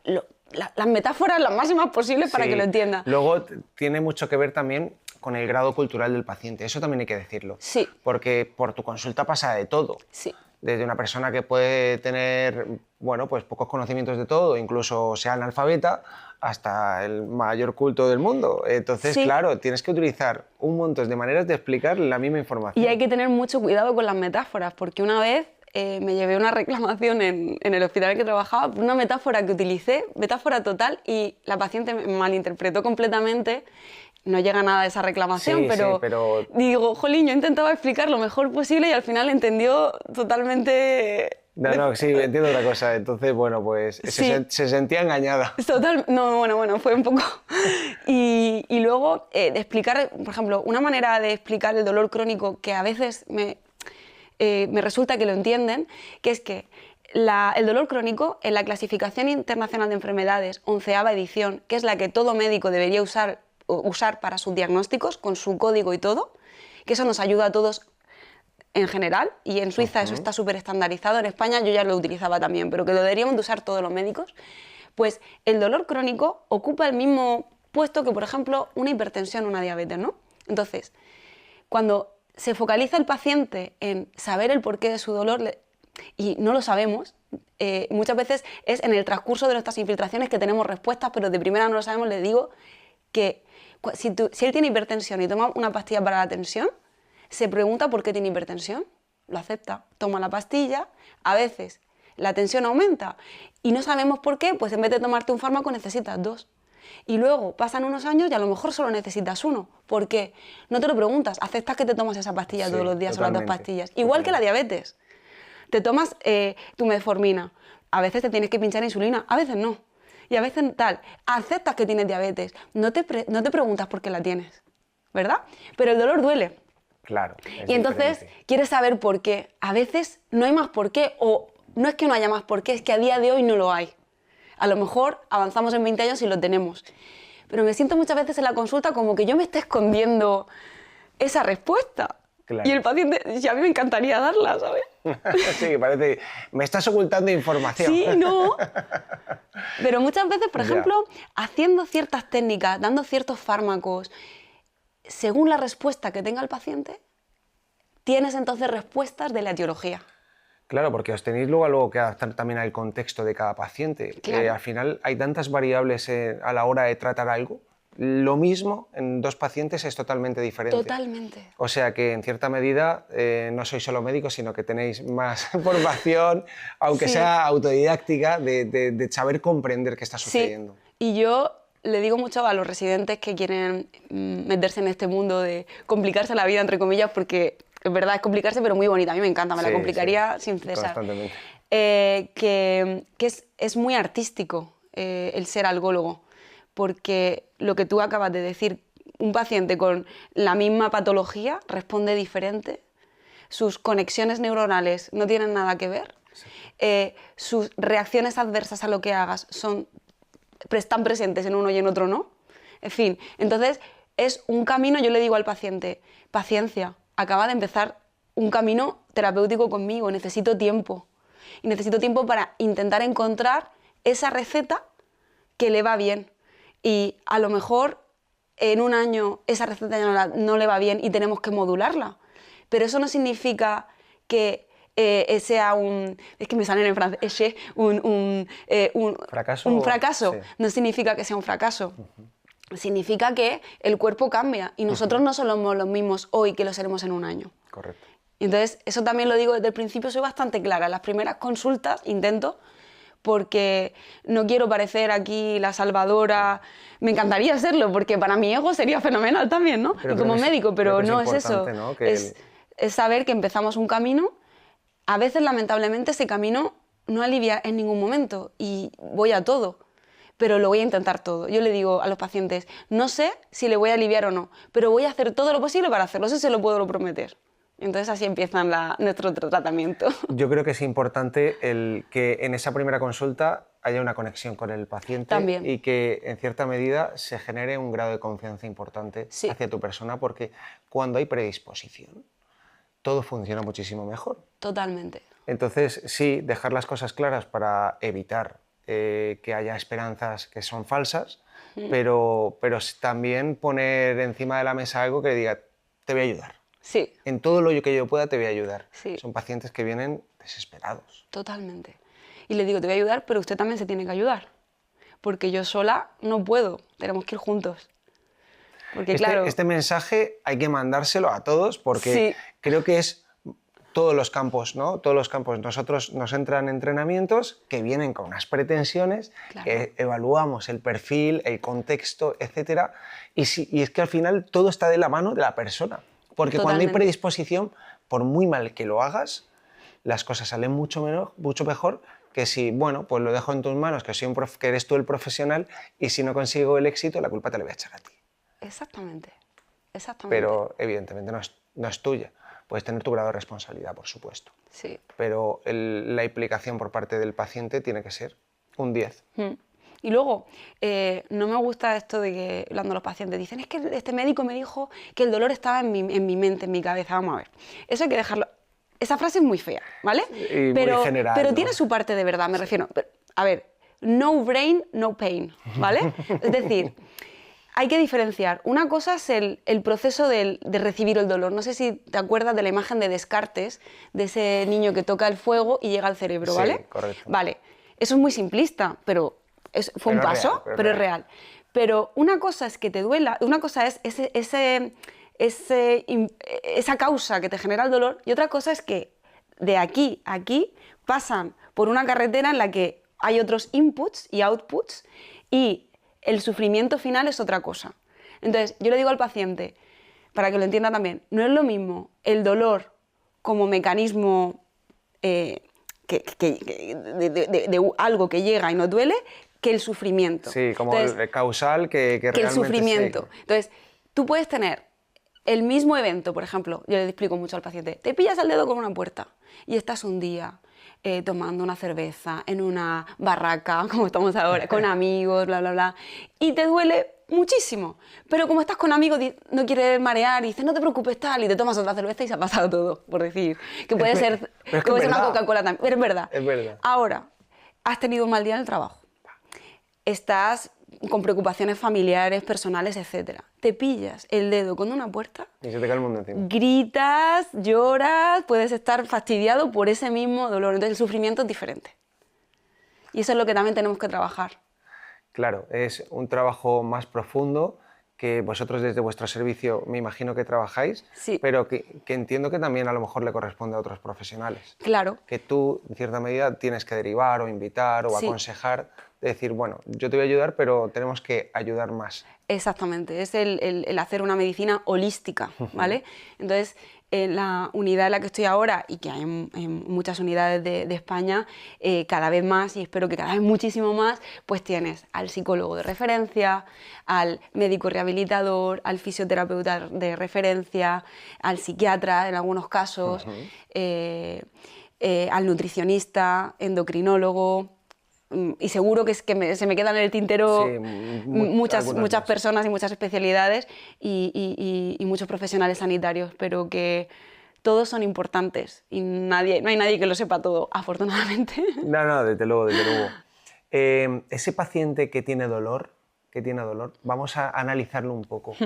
las metáforas las máximas posibles para que lo entienda. Luego tiene mucho que ver también con el grado cultural del paciente, eso también hay que decirlo. Sí. Porque por tu consulta pasa de todo. Sí. Desde una persona que puede tener, bueno, pues pocos conocimientos de todo, incluso sea analfabeta, hasta el mayor culto del mundo. Entonces, sí. claro, tienes que utilizar un montón de maneras de explicar la misma información. Y hay que tener mucho cuidado con las metáforas, porque una vez me llevé una reclamación en el hospital en el que trabajaba por una metáfora que utilicé, metáfora total, y la paciente me malinterpretó completamente. No llega nada de esa reclamación, sí, pero digo, jolín, yo intentaba explicar lo mejor posible y al final entendió totalmente... No, sí, entiendo otra cosa. Entonces, bueno, pues sí. se sentía engañada. Total, no, bueno, fue un poco... Y luego, de explicar, por ejemplo, una manera de explicar el dolor crónico que a veces me resulta que lo entienden, que es que el dolor crónico, en la Clasificación Internacional de Enfermedades, 11ª edición, que es la que todo médico debería usar para sus diagnósticos, con su código y todo, que eso nos ayuda a todos en general, y en Suiza eso está súper estandarizado, en España yo ya lo utilizaba también, pero que lo deberíamos de usar todos los médicos, pues el dolor crónico ocupa el mismo puesto que, por ejemplo, una hipertensión o una diabetes, ¿no? Entonces, cuando se focaliza el paciente en saber el porqué de su dolor, y no lo sabemos, muchas veces es en el transcurso de nuestras infiltraciones que tenemos respuestas, pero de primera no lo sabemos, le digo que Si él tiene hipertensión y toma una pastilla para la tensión, se pregunta por qué tiene hipertensión, lo acepta, toma la pastilla, a veces la tensión aumenta y no sabemos por qué, pues en vez de tomarte un fármaco necesitas 2. Y luego pasan unos años y a lo mejor solo necesitas 1. ¿Por qué? No te lo preguntas, aceptas que te tomas esa pastilla todos los días o las 2 pastillas. Igual que la diabetes. Te tomas tu metformina, a veces te tienes que pinchar insulina, a veces no. Y a veces tal, aceptas que tienes diabetes, no te preguntas por qué la tienes, ¿verdad? Pero el dolor duele. Claro. Y entonces quieres saber por qué. A veces no hay más por qué, o no es que no haya más por qué, es que a día de hoy no lo hay. A lo mejor avanzamos en 20 años y lo tenemos. Pero me siento muchas veces en la consulta como que yo me esté escondiendo esa respuesta. Claro. Y el paciente, y a mí me encantaría darla, ¿sabes? Sí, parece, me estás ocultando información. Sí, no. Pero muchas veces, por ejemplo, haciendo ciertas técnicas, dando ciertos fármacos, según la respuesta que tenga el paciente, tienes entonces respuestas de la etiología. Claro, porque os tenéis luego que adaptar también al contexto de cada paciente. Claro. Al final hay tantas variables a la hora de tratar algo. Lo mismo en 2 pacientes es totalmente diferente. Totalmente. O sea que en cierta medida no sois solo médicos, sino que tenéis más formación, aunque sea autodidáctica, de saber comprender qué está sucediendo. Sí. Y yo le digo mucho a los residentes que quieren meterse en este mundo de complicarse la vida, entre comillas, porque es verdad, es complicarse, pero muy bonita. A mí me encanta, me la complicaría sin cesar. Constantemente. Que es muy artístico el ser algólogo, porque lo que tú acabas de decir, un paciente con la misma patología responde diferente, sus conexiones neuronales no tienen nada que ver, sus reacciones adversas a lo que hagas están presentes en uno y en otro no. En fin, entonces es un camino, yo le digo al paciente, paciencia, acaba de empezar un camino terapéutico conmigo, necesito tiempo. Y necesito tiempo para intentar encontrar esa receta que le va bien. Y a lo mejor en un año esa receta ya no le va bien y tenemos que modularla. Pero eso no significa que sea es que me salen en francés, un ¿Fracaso? Un fracaso. Sí. No significa que sea un fracaso. Significa que el cuerpo cambia y nosotros no somos los mismos hoy que lo seremos en un año. Correcto. Y entonces, eso también lo digo desde el principio, soy bastante clara. En las primeras consultas intento, porque no quiero parecer aquí la salvadora. Me encantaría serlo, porque para mi ego sería fenomenal también, ¿no? Pero y como médico, pero no es eso. ¿No? Es saber que empezamos un camino. A veces, lamentablemente, ese camino no alivia en ningún momento y voy a todo. Pero lo voy a intentar todo. Yo le digo a los pacientes, no sé si le voy a aliviar o no, pero voy a hacer todo lo posible para hacerlo, eso se lo puedo prometer. Entonces así empieza nuestro tratamiento. Yo creo que es importante que en esa primera consulta haya una conexión con el paciente. También. Y que en cierta medida se genere un grado de confianza importante hacia tu persona, porque cuando hay predisposición todo funciona muchísimo mejor. Totalmente. Entonces sí, dejar las cosas claras para evitar que haya esperanzas que son falsas, pero también poner encima de la mesa algo que diga, te voy a ayudar. Sí. En todo lo que yo pueda te voy a ayudar. Sí. Son pacientes que vienen desesperados. Totalmente. Y le digo, te voy a ayudar, pero usted también se tiene que ayudar. Porque yo sola no puedo, tenemos que ir juntos. Porque, claro, este mensaje hay que mandárselo a todos, porque creo que es todos los campos, ¿no? Todos los campos. Nosotros nos entran entrenamientos que vienen con unas pretensiones, que evaluamos el perfil, el contexto, etc. Y es que al final todo está de la mano de la persona. Porque cuando hay predisposición, por muy mal que lo hagas, las cosas salen mucho mejor que si, bueno, pues lo dejo en tus manos, que eres tú el profesional, y si no consigo el éxito, la culpa te la voy a echar a ti. Exactamente. Pero evidentemente no es tuya. Puedes tener tu grado de responsabilidad, por supuesto. Sí. Pero la implicación por parte del paciente tiene que ser un 10. Y luego, no me gusta esto de que, hablando a los pacientes, dicen, es que este médico me dijo que el dolor estaba en mi mente, en mi cabeza. Vamos a ver. Eso hay que dejarlo. Esa frase es muy fea, ¿vale? Y muy general, pero ¿no? tiene su parte de verdad, me refiero. A ver, no brain, no pain, ¿vale? Es decir, hay que diferenciar. Una cosa es el proceso de recibir el dolor. No sé si te acuerdas de la imagen de Descartes, de ese niño que toca el fuego y llega al cerebro, ¿vale? Sí, correcto. Vale, eso es muy simplista, pero fue un paso, pero es real. Pero una cosa es que te duela, una cosa es esa causa que te genera el dolor, y otra cosa es que de aquí a aquí pasan por una carretera en la que hay otros inputs y outputs y el sufrimiento final es otra cosa. Entonces, yo le digo al paciente, para que lo entienda también, no es lo mismo el dolor como mecanismo de algo que llega y no duele que el sufrimiento. Sí, como el causal que realmente el sufrimiento. Entonces, tú puedes tener el mismo evento, por ejemplo, yo le explico mucho al paciente, te pillas el dedo con una puerta y estás un día tomando una cerveza en una barraca, como estamos ahora, con amigos, bla, bla, bla, y te duele muchísimo, pero como estás con amigos no quieres marear y dices, no te preocupes tal, y te tomas otra cerveza y se ha pasado todo, por decir, que puede ser, una Coca-Cola también, pero es verdad. Es verdad. Ahora, has tenido un mal día en el trabajo, estás con preocupaciones familiares, personales, etc. Te pillas el dedo con una puerta y se te cae el mundo encima. Gritas, lloras, puedes estar fastidiado por ese mismo dolor. Entonces el sufrimiento es diferente. Y eso es lo que también tenemos que trabajar. Claro, es un trabajo más profundo que vosotros desde vuestro servicio me imagino que trabajáis, sí. pero que entiendo que también a lo mejor le corresponde a otros profesionales. Claro. Que tú, en cierta medida, tienes que derivar o invitar o sí. aconsejar, de decir, bueno, yo te voy a ayudar, pero tenemos que ayudar más. Exactamente, es el hacer una medicina holística, ¿vale? Entonces, en la unidad en la que estoy ahora, y que hay en muchas unidades de España, cada vez más, y espero que cada vez muchísimo más, pues tienes al psicólogo de referencia, al médico rehabilitador, al fisioterapeuta de referencia, al psiquiatra en algunos casos, al nutricionista, endocrinólogo. Y seguro que, se me quedan en el tintero sí, muchas personas y muchas especialidades y muchos profesionales sanitarios, pero que todos son importantes y no hay nadie que lo sepa todo, afortunadamente. No, desde luego, desde luego. Ese paciente que tiene dolor, vamos a analizarlo un poco.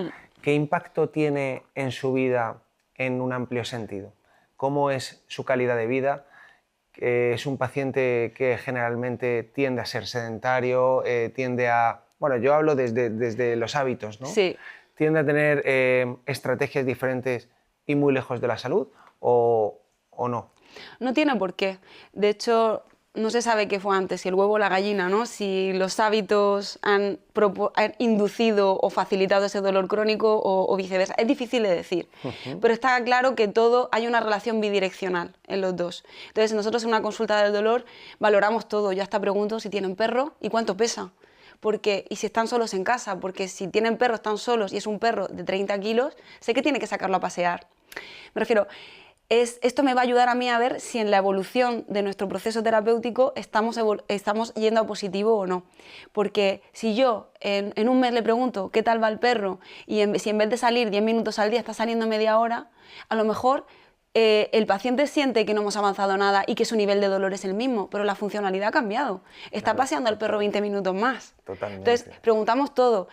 ¿Qué impacto tiene en su vida en un amplio sentido? ¿Cómo es su calidad de vida? Es un paciente que generalmente tiende a ser sedentario, tiende a... Bueno, yo hablo desde los hábitos, ¿no? Sí. ¿Tiende a tener estrategias diferentes y muy lejos de la salud o no? No tiene por qué. De hecho, no se sabe qué fue antes, si el huevo o la gallina, ¿no? Si los hábitos han inducido o facilitado ese dolor crónico o viceversa. Es difícil de decir, pero está claro que hay una relación bidireccional en los dos. Entonces, nosotros en una consulta del dolor valoramos todo. Yo hasta pregunto si tienen perro y cuánto pesa. Y si están solos en casa, porque si tienen perro, están solos y es un perro de 30 kilos, sé que tiene que sacarlo a pasear. Me refiero... Esto me va a ayudar a mí a ver si en la evolución de nuestro proceso terapéutico estamos yendo a positivo o no. Porque si yo en un mes le pregunto qué tal va el perro y si en vez de salir 10 minutos al día está saliendo media hora, a lo mejor el paciente siente que no hemos avanzado nada y que su nivel de dolor es el mismo, pero la funcionalidad ha cambiado. Está paseando al perro 20 minutos más. Totalmente. Entonces, preguntamos todo.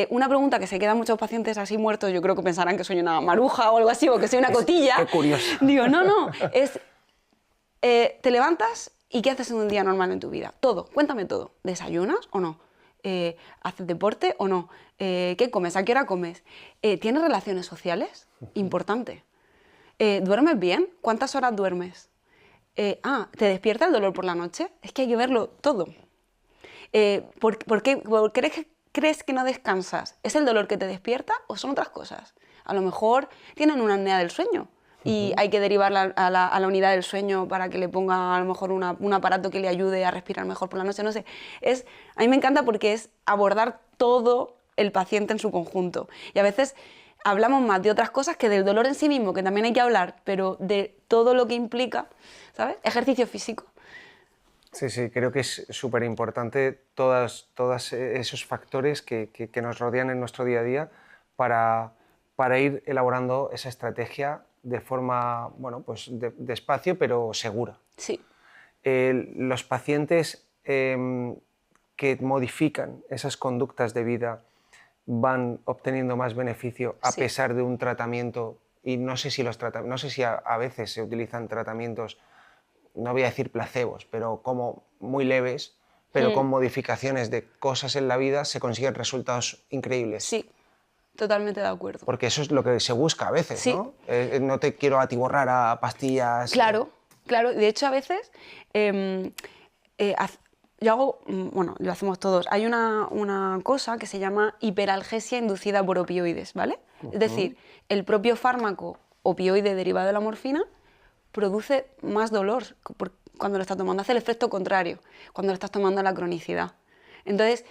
Una pregunta que se quedan muchos pacientes así muertos, yo creo que pensarán que soy una maruja o algo así, o que soy una cotilla. Qué curioso. Digo, no, es... te levantas y ¿qué haces en un día normal en tu vida? Todo, cuéntame todo. ¿Desayunas o no? ¿Haces deporte o no? ¿Qué comes? ¿A qué hora comes? ¿Tienes relaciones sociales? Importante. ¿Duermes bien? ¿Cuántas horas duermes? ¿Te despierta el dolor por la noche? Es que hay que verlo todo. ¿Por qué crees que no descansas? ¿Es el dolor que te despierta o son otras cosas? A lo mejor tienen una apnea del sueño y hay que derivarla a la unidad del sueño para que le ponga a lo mejor un aparato que le ayude a respirar mejor por la noche. No sé. A mí me encanta porque es abordar todo el paciente en su conjunto. Y a veces hablamos más de otras cosas que del dolor en sí mismo, que también hay que hablar, pero de todo lo que implica, ¿sabes? Ejercicio físico. Sí, creo que es súper importante todos esos factores que nos rodean en nuestro día a día para ir elaborando esa estrategia de forma, bueno, pues despacio, pero segura. Sí. Los pacientes que modifican esas conductas de vida van obteniendo más beneficio a pesar de un tratamiento, y no sé si a veces se utilizan tratamientos, no voy a decir placebos, pero como muy leves, pero con modificaciones de cosas en la vida se consiguen resultados increíbles. Sí, totalmente de acuerdo. Porque eso es lo que se busca a veces, Sí. ¿no? No te quiero atiborrar a pastillas. Claro, claro. De hecho, a veces yo hago, bueno, lo hacemos todos, hay una cosa que se llama hiperalgesia inducida por opioides, ¿vale? Es decir, el propio fármaco opioide derivado de la morfina produce más dolor cuando lo estás tomando, hace el efecto contrario cuando lo estás tomando a la cronicidad. Entonces,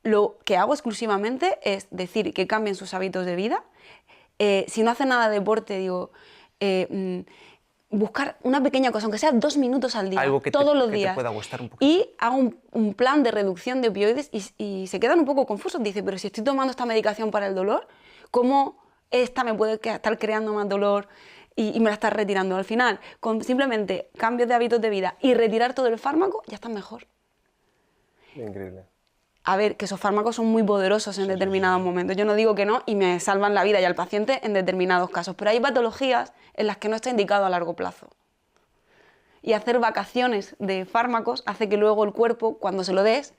lo que hago exclusivamente es decir que cambien sus hábitos de vida. Si no hacen nada de deporte, digo, buscar una pequeña cosa, aunque sea 2 minutos al día, Algo que todos los que días. te pueda gustar un poquito. Y hago un plan de reducción de opioides y se quedan un poco confusos. Dice, pero si estoy tomando esta medicación para el dolor, ¿cómo esta me puede estar creando más dolor y me la estás retirando? Al final, con simplemente cambios de hábitos de vida y retirar todo el fármaco, ya estás mejor. Increíble. A ver, que esos fármacos son muy poderosos en determinados momentos. Yo no digo que no y me salvan la vida y al paciente en determinados casos, pero hay patologías en las que no está indicado a largo plazo. Y hacer vacaciones de fármacos hace que luego el cuerpo, cuando se lo des,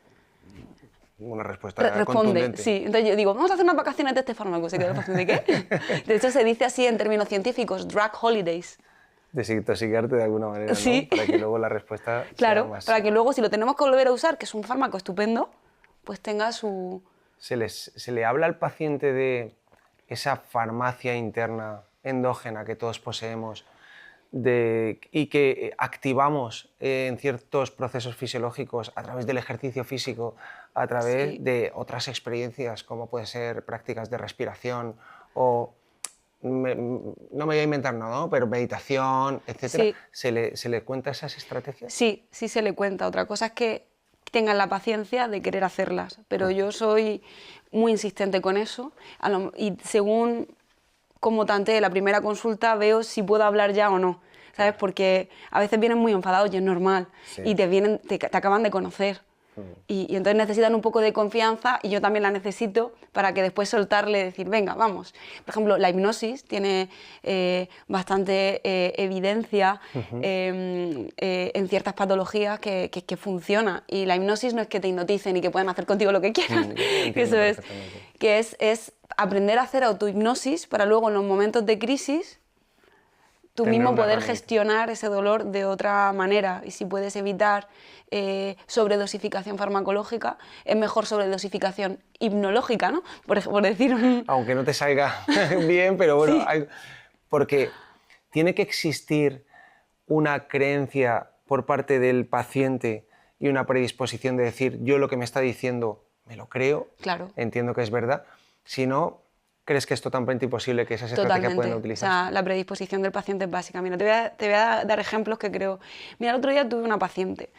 Una respuesta responde. contundente. Sí, entonces yo digo, vamos a hacer unas vacaciones de este fármaco. Se queda el paciente, ¿qué? De hecho, se dice así en términos científicos, drug holidays. Desintoxicarte de alguna manera, Sí. ¿no? Para que luego la respuesta Claro, sea más... para que luego, si lo tenemos que volver a usar, que es un fármaco estupendo, pues tenga su... ¿Se le habla al paciente de esa farmacia interna endógena que todos poseemos y que activamos en ciertos procesos fisiológicos a través del ejercicio físico, a través Sí. de otras experiencias como pueden ser prácticas de respiración o... no me voy a inventar nada, ¿no? Pero meditación, etcétera. Sí. ¿Se le cuenta esas estrategias? Sí, sí se le cuenta. Otra cosa es que tengan la paciencia de querer hacerlas, pero yo soy muy insistente con eso y según como tantee la primera consulta veo si puedo hablar ya o no, ¿sabes? Porque a veces vienen muy enfadados y es normal, Sí. y te acaban de conocer. Y entonces necesitan un poco de confianza y yo también la necesito para que después soltarle y decir, venga, vamos. Por ejemplo, la hipnosis tiene bastante evidencia en ciertas patologías que funciona. Y la hipnosis no es que te hipnoticen y que puedan hacer contigo lo que quieran. Que eso es, que es aprender a hacer autohipnosis para luego en los momentos de crisis tú Tener mismo una poder herramienta. gestionar ese dolor de otra manera. Y si puedes evitar sobredosificación farmacológica, es mejor sobredosificación hipnológica, ¿no? Por decir un... Aunque no te salga bien, pero bueno, Sí. porque tiene que existir una creencia por parte del paciente y una predisposición de decir, yo lo que me está diciendo me lo creo, Claro. entiendo que es verdad, si no, ¿crees que es totalmente imposible que esas estrategias Totalmente. puedan O utilizar? sea, la predisposición del paciente es básica. Mira, te voy a dar ejemplos que creo... Mira, el otro día tuve una paciente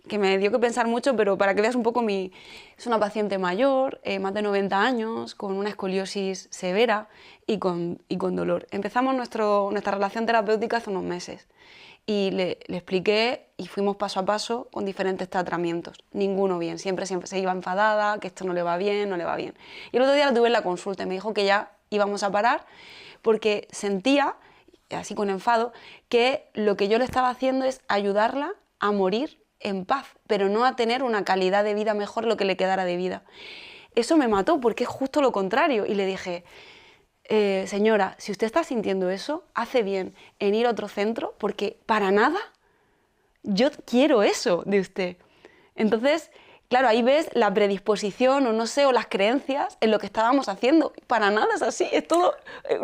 que me dio que pensar mucho, pero para que veas un poco Es una paciente mayor, más de 90 años, con una escoliosis severa y con dolor. Empezamos nuestra relación terapéutica hace unos meses y le expliqué y fuimos paso a paso con diferentes tratamientos. Ninguno bien, siempre se iba enfadada, que esto no le va bien, no le va bien. Y el otro día la tuve en la consulta y me dijo que ya íbamos a parar porque sentía, así con enfado, que lo que yo le estaba haciendo es ayudarla a morir en paz, pero no a tener una calidad de vida mejor lo que le quedara de vida. Eso me mató porque es justo lo contrario y le dije... señora, si usted está sintiendo eso, hace bien en ir a otro centro porque para nada yo quiero eso de usted. Entonces, claro, ahí ves la predisposición o no sé, o las creencias en lo que estábamos haciendo. Para nada es así, es todo...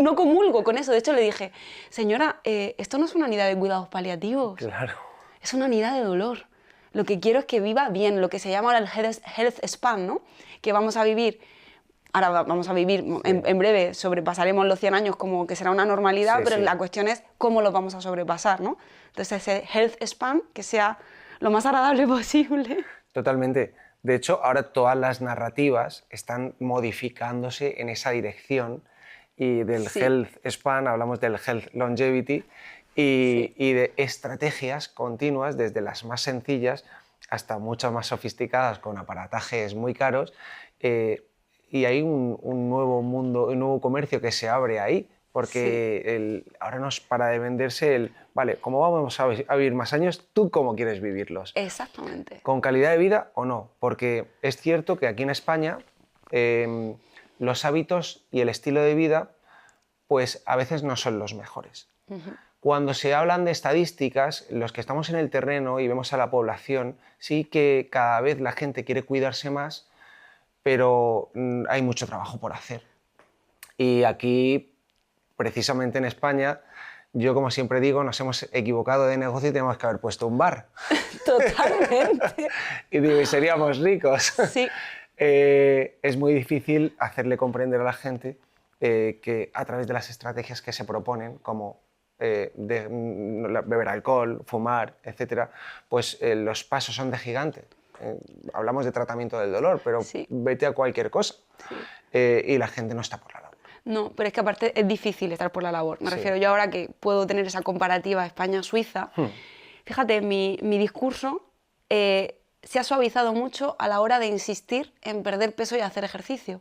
no comulgo con eso. De hecho, le dije, señora, esto no es una unidad de cuidados paliativos. Claro. Es una unidad de dolor. Lo que quiero es que viva bien, lo que se llama ahora el health span, ¿no? Que vamos a vivir... Ahora vamos a vivir, en breve sobrepasaremos los 100 años como que será una normalidad, Sí, pero sí. la cuestión es cómo lo vamos a sobrepasar, ¿no? Entonces ese health span que sea lo más agradable posible. Totalmente. De hecho, ahora todas las narrativas están modificándose en esa dirección y del Sí. health span hablamos del health longevity y de estrategias continuas, desde las más sencillas hasta muchas más sofisticadas con aparatajes muy caros. Y hay un nuevo mundo, un nuevo comercio que se abre ahí, porque ahora nos para de venderse vale, ¿cómo vamos a vivir más años? ¿Tú cómo quieres vivirlos? Exactamente. ¿Con calidad de vida o no? Porque es cierto que aquí en España los hábitos y el estilo de vida pues a veces no son los mejores. Cuando se hablan de estadísticas, los que estamos en el terreno y vemos a la población, sí que cada vez la gente quiere cuidarse más, pero hay mucho trabajo por hacer. Y aquí, precisamente en España, yo como siempre digo, nos hemos equivocado de negocio y tenemos que haber puesto un bar. Totalmente. Y digo, y seríamos ricos. Sí. Es muy difícil hacerle comprender a la gente que a través de las estrategias que se proponen, como beber alcohol, fumar, etc., pues los pasos son de gigante. Hablamos de tratamiento del dolor, pero sí. vete a cualquier cosa. Sí. Y la gente no está por la labor. No, pero es que aparte es difícil estar por la labor. Me refiero yo ahora que puedo tener esa comparativa España-Suiza. Fíjate, mi discurso se ha suavizado mucho a la hora de insistir en perder peso y hacer ejercicio.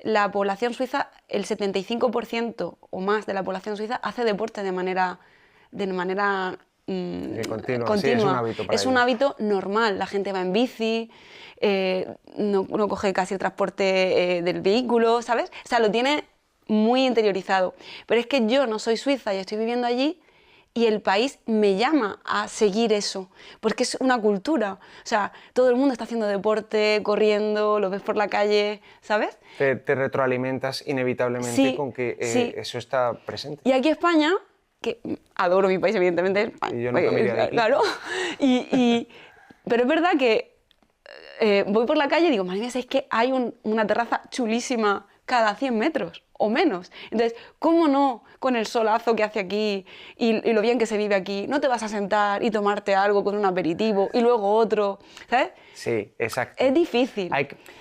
La población suiza, el 75% o más de la población suiza hace deporte de manera continua. Sí, es un hábito para es un hábito normal. La gente va en bici, no coge casi el transporte del vehículo, ¿sabes? O sea, lo tiene muy interiorizado. Pero es que yo no soy suiza y estoy viviendo allí y el país me llama a seguir eso, porque es una cultura. O sea, todo el mundo está haciendo deporte, corriendo, lo ves por la calle, ¿sabes? Te retroalimentas inevitablemente sí, con que sí. eso está presente. Y aquí España, que adoro mi país, evidentemente. Y yo nunca me iría de aquí. Claro. Pero es verdad que voy por la calle y digo, madre mía, es que hay una terraza chulísima cada 100 metros o menos. Entonces, ¿cómo no, con el solazo que hace aquí y lo bien que se vive aquí, no te vas a sentar y tomarte algo con un aperitivo y luego otro, ¿sabes? Sí, exacto. Es difícil.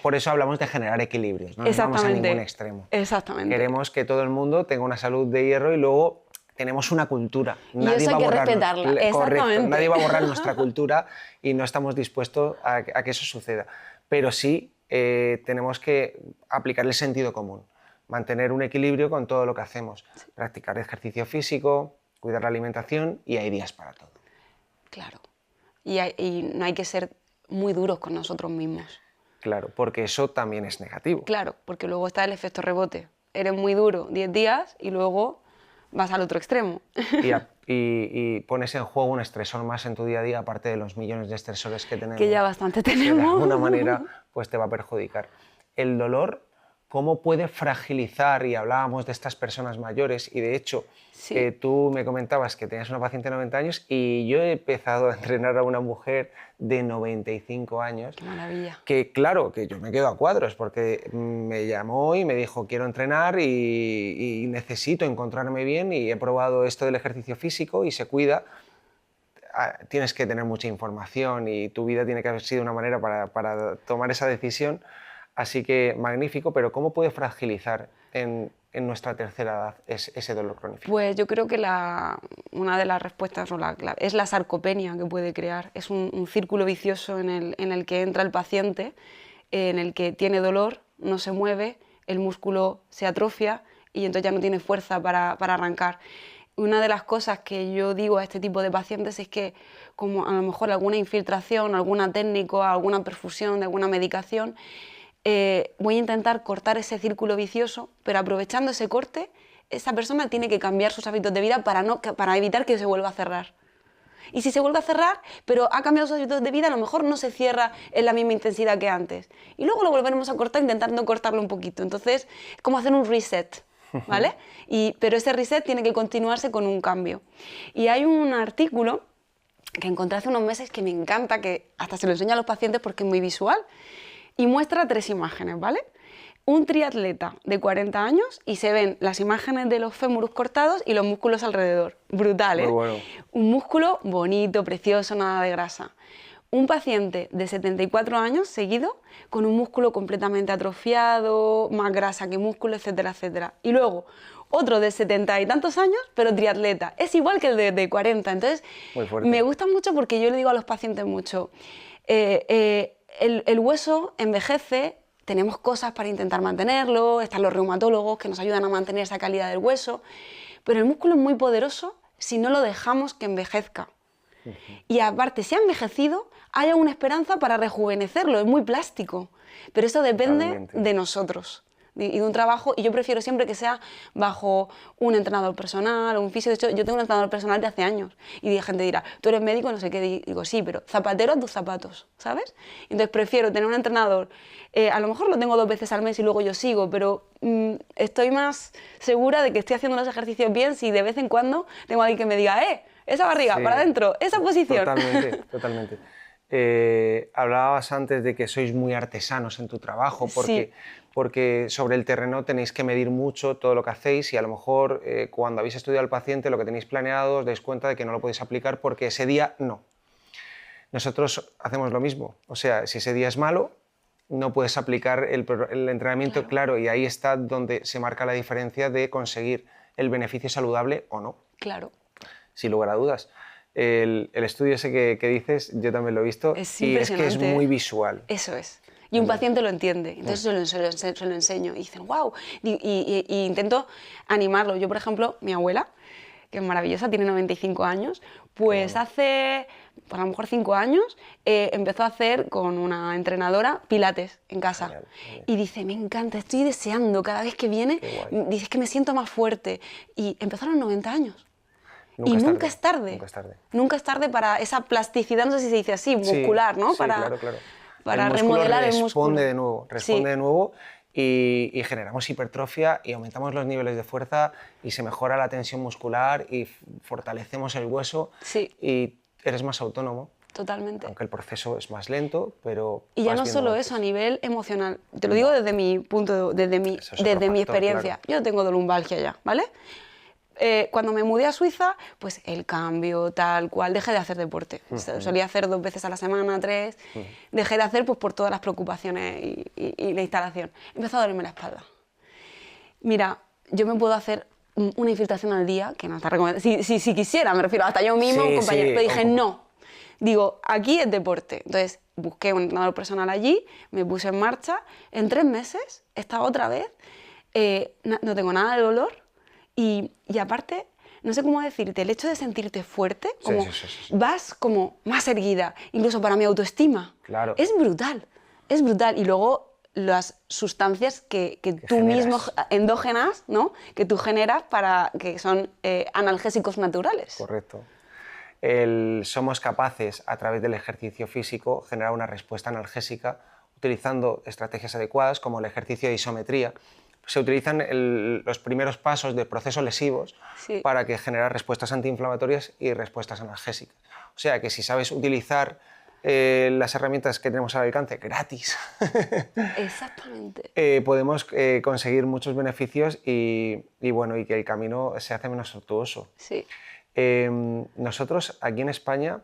Por eso hablamos de generar equilibrios, no nos vamos a ningún extremo. Exactamente. Queremos que todo el mundo tenga una salud de hierro y luego tenemos una cultura. Y eso hay que respetarla. Correcto, nadie va a borrar nuestra cultura y no estamos dispuestos a que eso suceda. Pero sí tenemos que aplicar el sentido común, mantener un equilibrio con todo lo que hacemos, practicar ejercicio físico, cuidar la alimentación y hay días para todo. Claro, y no hay que ser muy duros con nosotros mismos. Claro, porque eso también es negativo. Claro, porque luego está el efecto rebote. Eres muy duro 10 días y luego vas al otro extremo. Y pones en juego un estresor más en tu día a día, aparte de los millones de estresores que tenemos. Que ya bastante tenemos. Que de alguna manera pues te va a perjudicar. El dolor, ¿cómo puede fragilizar? Y hablábamos de estas personas mayores y de hecho sí. Tú me comentabas que tenías una paciente de 90 años y yo he empezado a entrenar a una mujer de 95 años. ¡Qué maravilla! Que claro, que yo me quedo a cuadros porque me llamó y me dijo quiero entrenar y necesito encontrarme bien y he probado esto del ejercicio físico y se cuida. Tienes que tener mucha información y tu vida tiene que haber sido una manera para tomar esa decisión. Así que magnífico, pero ¿cómo puede fragilizar en nuestra tercera edad ese dolor crónico? Pues yo creo que una de las respuestas es la sarcopenia que puede crear. Es un círculo vicioso en el que entra el paciente, en el que tiene dolor, no se mueve, el músculo se atrofia y entonces ya no tiene fuerza para arrancar. Una de las cosas que yo digo a este tipo de pacientes es que como a lo mejor alguna infiltración, alguna técnica, alguna perfusión de alguna medicación, voy a intentar cortar ese círculo vicioso, pero aprovechando ese corte, esa persona tiene que cambiar sus hábitos de vida para evitar que se vuelva a cerrar. Y si se vuelve a cerrar, pero ha cambiado sus hábitos de vida, a lo mejor no se cierra en la misma intensidad que antes. Y luego lo volveremos a cortar intentando cortarlo un poquito. Entonces, es como hacer un reset, ¿vale? Pero ese reset tiene que continuarse con un cambio. Y hay un artículo que encontré hace unos meses que me encanta, que hasta se lo enseño a los pacientes porque es muy visual, y muestra 3 imágenes, ¿vale? Un triatleta de 40 años y se ven las imágenes de los fémures cortados y los músculos alrededor. Brutal, ¿eh? Muy bueno. Un músculo bonito, precioso, nada de grasa. Un paciente de 74 años seguido con un músculo completamente atrofiado, más grasa que músculo, etcétera, etcétera. Y luego otro de 70 y tantos años, pero triatleta. Es igual que el de 40. Entonces, me gusta mucho porque yo le digo a los pacientes mucho, el hueso envejece, tenemos cosas para intentar mantenerlo, están los reumatólogos que nos ayudan a mantener esa calidad del hueso, pero el músculo es muy poderoso si no lo dejamos que envejezca. Y aparte, si ha envejecido, hay alguna esperanza para rejuvenecerlo, es muy plástico, pero eso depende Totalmente. de nosotros y de un trabajo, y yo prefiero siempre que sea bajo un entrenador personal o un fisio. De hecho, yo tengo un entrenador personal de hace años y la gente dirá, tú eres médico, no sé qué, digo, sí, pero zapatero a tus zapatos, ¿sabes? Entonces prefiero tener un entrenador, a lo mejor lo tengo 2 veces al mes y luego yo sigo, pero estoy más segura de que estoy haciendo los ejercicios bien si de vez en cuando tengo a alguien que me diga, esa barriga, Sí, para adentro, esa posición. Totalmente, totalmente. Hablabas antes de que sois muy artesanos en tu trabajo, Sí. porque sobre el terreno tenéis que medir mucho todo lo que hacéis y a lo mejor cuando habéis estudiado al paciente lo que tenéis planeado os dais cuenta de que no lo podéis aplicar porque ese día no. Nosotros hacemos lo mismo, o sea, si ese día es malo, no puedes aplicar el entrenamiento, claro, y ahí está donde se marca la diferencia de conseguir el beneficio saludable o no. Claro. Sin lugar a dudas. El estudio ese que dices, yo también lo he visto, Es y es que es impresionante, muy ¿eh? visual. Eso es. Y un paciente lo entiende, entonces se lo enseño y dicen, wow, y intento animarlo. Yo, por ejemplo, mi abuela, que es maravillosa, tiene 95 años, pues hace, pues a lo mejor 5 años, empezó a hacer con una entrenadora pilates en casa. Genial, genial. Y dice, me encanta, estoy deseando, cada vez que viene, Qué guay. dice es que me siento más fuerte. Y empezó a los 90 años. Nunca Y es nunca tarde, es tarde. nunca es tarde. Nunca es tarde para esa plasticidad, no sé si se dice así, Sí, muscular, ¿no? sí, Para, claro, claro. para El músculo remodelar el músculo. responde Sí. de nuevo y generamos hipertrofia y aumentamos los niveles de fuerza y se mejora la tensión muscular y fortalecemos el hueso Sí. y eres más autónomo, Totalmente. aunque el proceso es más lento, pero Y ya vas no viendo solo avances. eso, a nivel emocional. Te lo digo desde mi punto, desde mi, Eso es otro desde mi factor, experiencia. claro. Yo tengo de lumbalgia ya, ¿vale? Cuando me mudé a Suiza, pues el cambio, tal cual, dejé de hacer deporte. Solía hacer 2 veces a la semana, 3. Dejé de hacer pues por todas las preocupaciones y la instalación. Empezó a dolerme la espalda. Mira, yo me puedo hacer una infiltración al día, que no está recomendado. Si quisiera, me refiero, hasta yo mismo, Sí, un compañero. sí, Pero dije, ojo. no. Digo, aquí es deporte. Entonces, busqué un entrenador personal allí, me puse en marcha. En 3 meses, estaba otra vez, no tengo nada de dolor. Y aparte, no sé cómo decirte, el hecho de sentirte fuerte, Sí, como sí. vas como más erguida, incluso para mi autoestima. Claro. Es brutal, es brutal. Y luego las sustancias que tú generas. mismo, endógenas, ¿no? Que tú generas para que son analgésicos naturales. Correcto. Somos capaces, a través del ejercicio físico, generar una respuesta analgésica utilizando estrategias adecuadas como el ejercicio de isometría. Se utilizan los primeros pasos de procesos lesivos Sí. para que generar respuestas antiinflamatorias y respuestas analgésicas. O sea que si sabes utilizar las herramientas que tenemos al alcance gratis, Exactamente. podemos conseguir muchos beneficios y bueno, y que el camino se hace menos tortuoso. Sí. Nosotros aquí en España,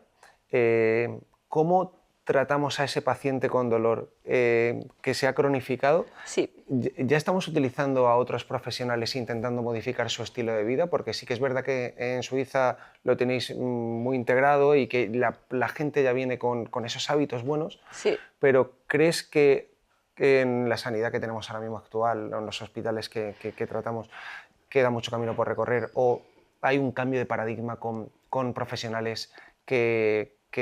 ¿cómo tratamos a ese paciente con dolor que se ha cronificado? Sí. Ya estamos utilizando a otros profesionales intentando modificar su estilo de vida, porque sí que es verdad que en Suiza lo tenéis muy integrado y que la gente ya viene con esos hábitos buenos, Sí. pero ¿crees que en la sanidad que tenemos ahora mismo actual, o en los hospitales que tratamos, queda mucho camino por recorrer? ¿O hay un cambio de paradigma con profesionales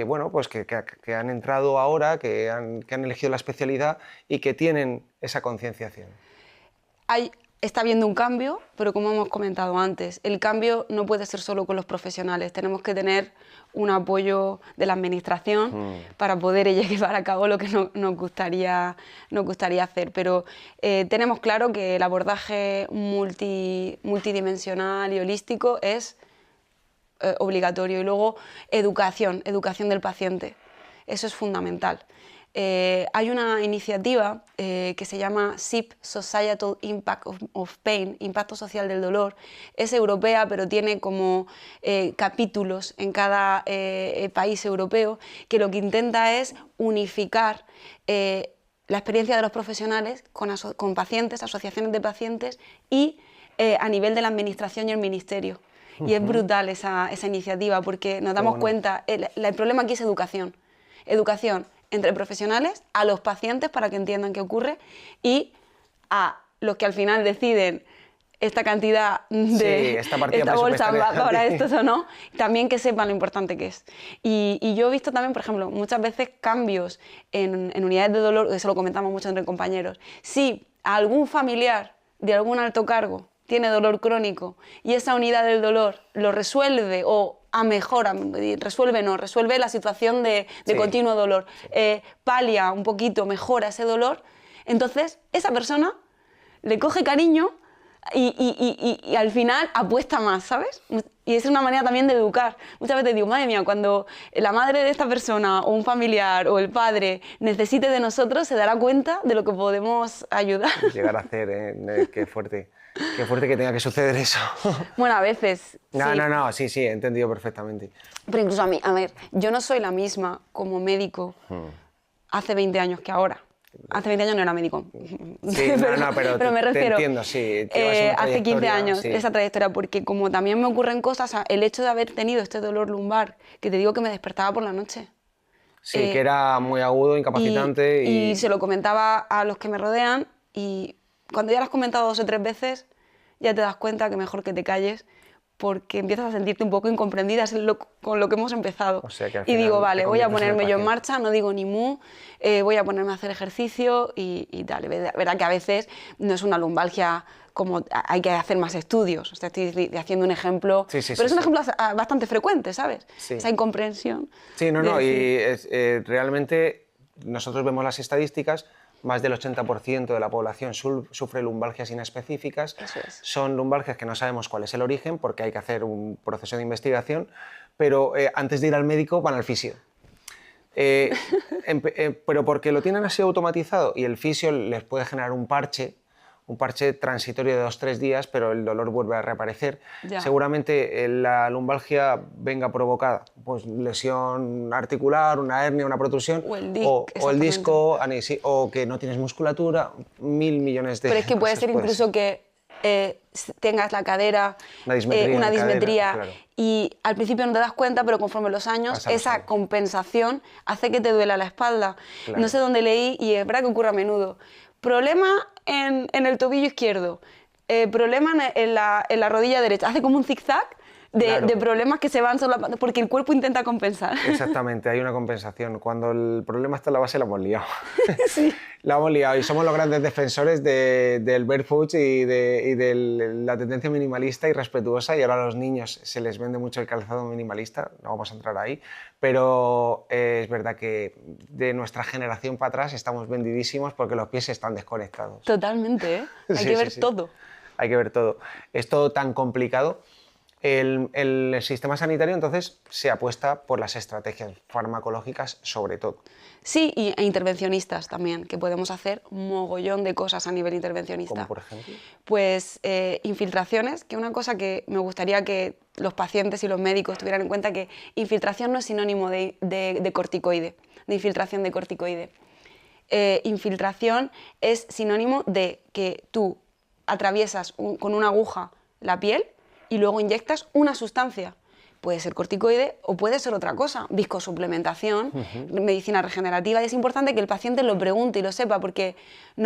bueno, pues que han entrado ahora, que han elegido la especialidad y que tienen esa concienciación? Está habiendo un cambio, pero como hemos comentado antes, el cambio no puede ser solo con los profesionales. Tenemos que tener un apoyo de la administración para poder llevar a cabo lo que nos gustaría hacer. Pero tenemos claro que el abordaje multidimensional y holístico es obligatorio. Y luego educación del paciente. Eso es fundamental. Hay una iniciativa que se llama SIP, Societal Impact of Pain, Impacto Social del Dolor. Es europea, pero tiene como capítulos en cada país europeo, que lo que intenta es unificar la experiencia de los profesionales con pacientes, asociaciones de pacientes y a nivel de la administración y el ministerio. Y es brutal esa iniciativa porque nos damos cuenta, el problema aquí es educación. Educación entre profesionales, a los pacientes para que entiendan qué ocurre y a los que al final deciden esta cantidad de esta partida esta bolsa presupuestaria. para estos o no, también que sepan lo importante que es. Y yo he visto también, por ejemplo, muchas veces cambios en unidades de dolor, que se lo comentamos mucho entre compañeros. Si algún familiar de algún alto cargo tiene dolor crónico y esa unidad del dolor lo resuelve o resuelve la situación de continuo dolor, palia un poquito, mejora ese dolor, entonces esa persona le coge cariño y al final apuesta más, ¿sabes? Y es una manera también de educar. Muchas veces digo, madre mía, cuando la madre de esta persona o un familiar o el padre necesite de nosotros, se dará cuenta de lo que podemos ayudar. Llegar a hacer, qué fuerte. Qué fuerte que tenga que suceder eso. Bueno, a veces. No, sí, he entendido perfectamente. Pero incluso a mí, a ver, yo no soy la misma como médico hace 20 años que ahora. Hace 20 años no era médico. Sí, pero me refiero. Te entiendo, sí. Hace 15 años, esa trayectoria, porque como también me ocurren cosas, el hecho de haber tenido este dolor lumbar, que te digo que me despertaba por la noche. Sí, que era muy agudo, incapacitante. Y se lo comentaba a los que me rodean, y cuando ya lo has comentado 2 o 3 veces, ya te das cuenta que mejor que te calles, porque empiezas a sentirte un poco incomprendida con lo que hemos empezado. O sea, que al y final digo, vale, voy a ponerme yo en paciente. marcha, no digo ni mu, voy a ponerme a hacer ejercicio y tal. Verá que a veces no es una lumbalgia como hay que hacer más estudios. O sea, estoy haciendo un ejemplo, pero es un ejemplo bastante frecuente, ¿sabes? Sí. Esa incomprensión. Sí, y realmente nosotros vemos las estadísticas. Más del 80% de la población sufre lumbalgias inespecíficas. Eso es. Son lumbalgias que no sabemos cuál es el origen porque hay que hacer un proceso de investigación, pero antes de ir al médico van al fisio. Pero porque lo tienen así automatizado y el fisio les puede generar un parche transitorio de 2 o 3 días, pero el dolor vuelve a reaparecer. Ya. Seguramente la lumbalgia venga provocada, pues lesión articular, una hernia, una protrusión, O el disco, o que no tienes musculatura, 1000 millones de Pero es que puede cosas ser incluso que tengas la cadera, una dismetría, claro. Y al principio no te das cuenta, pero conforme los años, esa compensación hace que te duela la espalda. Claro. No sé dónde leí, y es verdad que ocurre a menudo. Problema en el tobillo izquierdo, problema en la rodilla derecha. Hace como un zigzag de problemas que se van solapando porque el cuerpo intenta compensar. Exactamente, hay una compensación. Cuando el problema está en la base, la hemos liado. Sí. La hemos liado y somos los grandes defensores del barefoot y de la tendencia minimalista y respetuosa, y ahora a los niños se les vende mucho el calzado minimalista, no vamos a entrar ahí, pero es verdad que de nuestra generación para atrás estamos vendidísimos porque los pies están desconectados. Totalmente, ¿eh? Hay que ver todo. Hay que ver todo. Es todo tan complicado. El sistema sanitario entonces se apuesta por las estrategias farmacológicas sobre todo. Sí, e intervencionistas también, que podemos hacer un mogollón de cosas a nivel intervencionista. ¿Cómo por ejemplo? Pues infiltraciones, que una cosa que me gustaría que los pacientes y los médicos tuvieran en cuenta, que infiltración no es sinónimo de corticoide, de infiltración de corticoide. Infiltración es sinónimo de que tú atraviesas con una aguja la piel y luego inyectas una sustancia. Puede ser corticoide o puede ser otra cosa, viscosuplementación, medicina regenerativa, y es importante que el paciente lo pregunte y lo sepa, porque,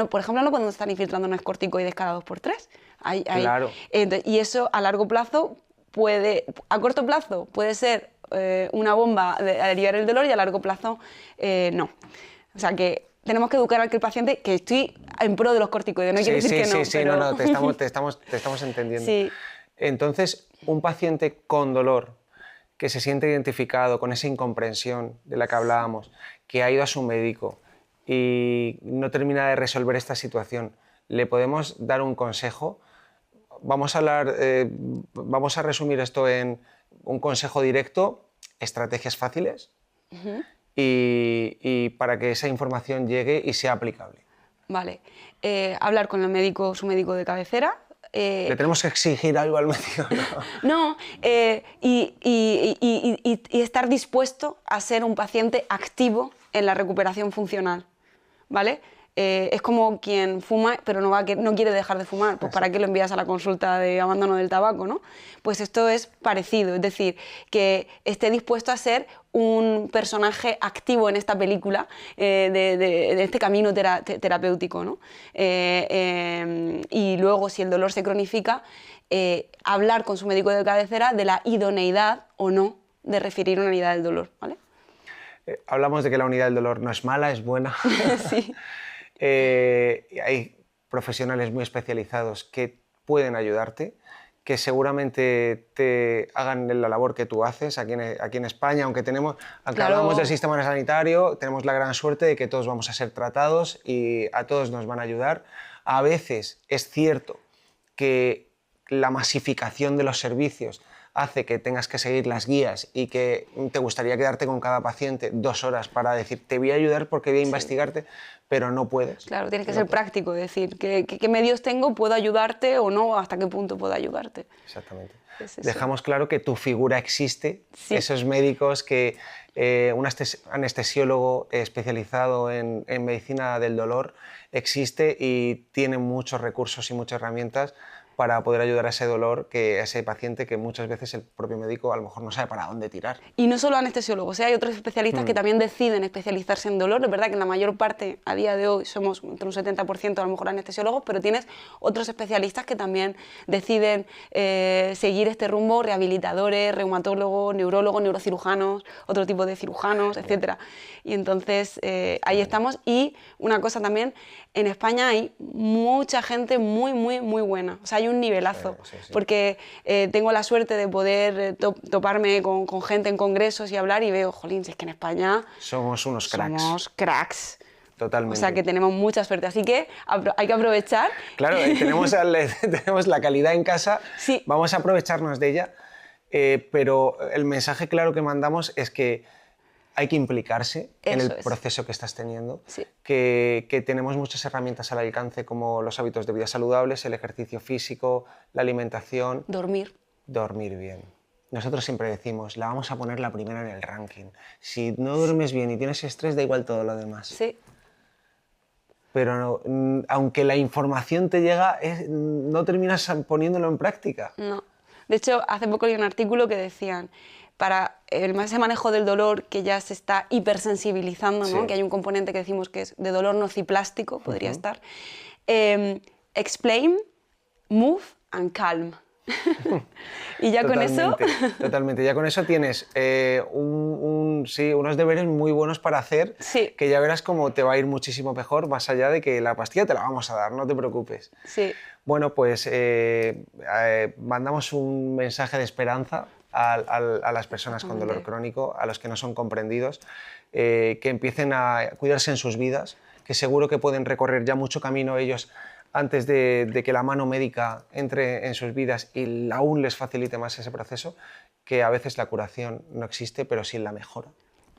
por ejemplo, no podemos estar infiltrando unos corticoides cada 2x3. Claro. Y eso a largo plazo a corto plazo puede ser una bomba de aliviar el dolor, y a largo plazo no. O sea que tenemos que educar al paciente, que estoy en pro de los corticoides, no quiere decir que no. Sí, pero... te estamos entendiendo. Sí. Entonces, un paciente con dolor, que se siente identificado con esa incomprensión de la que hablábamos, que ha ido a su médico y no termina de resolver esta situación, ¿le podemos dar un consejo? Vamos a resumir esto en un consejo directo, estrategias fáciles, y para que esa información llegue y sea aplicable. Vale. Hablar con el médico, su médico de cabecera. ¿Le tenemos que exigir algo al médico? No, y estar dispuesto a ser un paciente activo en la recuperación funcional, ¿vale? es como quien fuma pero no quiere dejar de fumar, pues ¿para qué lo envías a la consulta de abandono del tabaco, ¿no? Pues esto es parecido, es decir, que esté dispuesto a ser un personaje activo en esta película de este camino terapéutico, ¿no? Y luego, si el dolor se cronifica, hablar con su médico de cabecera de la idoneidad o no de referir una unidad del dolor, ¿vale? Hablamos de que la unidad del dolor no es mala, es buena. Sí. Hay profesionales muy especializados que pueden ayudarte, que seguramente te hagan la labor que tú haces aquí en España, aunque hablamos del sistema sanitario, tenemos la gran suerte de que todos vamos a ser tratados y a todos nos van a ayudar. A veces es cierto que la masificación de los servicios hace que tengas que seguir las guías y que te gustaría quedarte con cada paciente 2 horas para decir, te voy a ayudar porque voy a investigarte, pero no puedes. Claro, tienes que ser práctico, decir, ¿qué medios tengo? ¿Puedo ayudarte o no? ¿Hasta qué punto puedo ayudarte? Exactamente. Es eso. Dejamos claro que tu figura existe, sí. Esos médicos que un anestesiólogo especializado en medicina del dolor existe y tiene muchos recursos y muchas herramientas para poder ayudar a ese dolor, a ese paciente que muchas veces el propio médico a lo mejor no sabe para dónde tirar. Y no solo anestesiólogos, hay otros especialistas que también deciden especializarse en dolor. Es verdad que en la mayor parte, a día de hoy, somos entre un 70% a lo mejor anestesiólogos, pero tienes otros especialistas que también deciden seguir este rumbo, rehabilitadores, reumatólogos, neurólogos, neurocirujanos, otro tipo de cirujanos, etc. Y entonces ahí estamos. Y una cosa también, en España hay mucha gente muy, muy, muy buena. O sea, hay un nivelazo, sí. porque tengo la suerte de poder toparme con gente en congresos y hablar y veo, jolín, si es que en España somos unos cracks. Somos cracks. Totalmente. O sea, que tenemos mucha suerte. Así que hay que aprovechar. Claro, tenemos la calidad en casa, sí. Vamos a aprovecharnos de ella, pero el mensaje claro que mandamos es que hay que implicarse en el proceso que estás teniendo, sí. que tenemos muchas herramientas al alcance como los hábitos de vida saludables, el ejercicio físico, la alimentación. Dormir Bien. Nosotros siempre decimos, la vamos a poner la primera en el ranking. Si no duermes bien y tienes estrés, da igual todo lo demás. Sí. Pero no, aunque la información te llega, no terminas poniéndolo en práctica. No. De hecho, hace poco leí un artículo que decían, para ese manejo del dolor que ya se está hipersensibilizando, ¿no? Que hay un componente que decimos que es de dolor nociplástico, podría estar, explain, move and calm. Y ya con eso... Totalmente, ya con eso tienes unos deberes muy buenos para hacer, que ya verás cómo te va a ir muchísimo mejor, más allá de que la pastilla te la vamos a dar, no te preocupes. Sí. Bueno, pues mandamos un mensaje de esperanza a las personas con dolor crónico, a los que no son comprendidos, que empiecen a cuidarse en sus vidas, que seguro que pueden recorrer ya mucho camino ellos antes de que la mano médica entre en sus vidas y aún les facilite más ese proceso, que a veces la curación no existe, pero sí la mejora.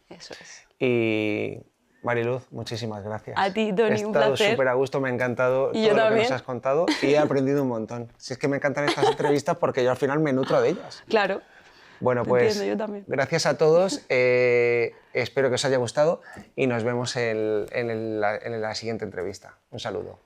Eso es. Y Mariluz, muchísimas gracias. A ti, Toni, un placer. He estado súper a gusto, me ha encantado todo lo que nos has contado y he aprendido un montón. Si es que me encantan estas entrevistas porque yo al final me nutro de ellas. Claro. Bueno, pues gracias a todos, espero que os haya gustado y nos vemos en la siguiente entrevista. Un saludo.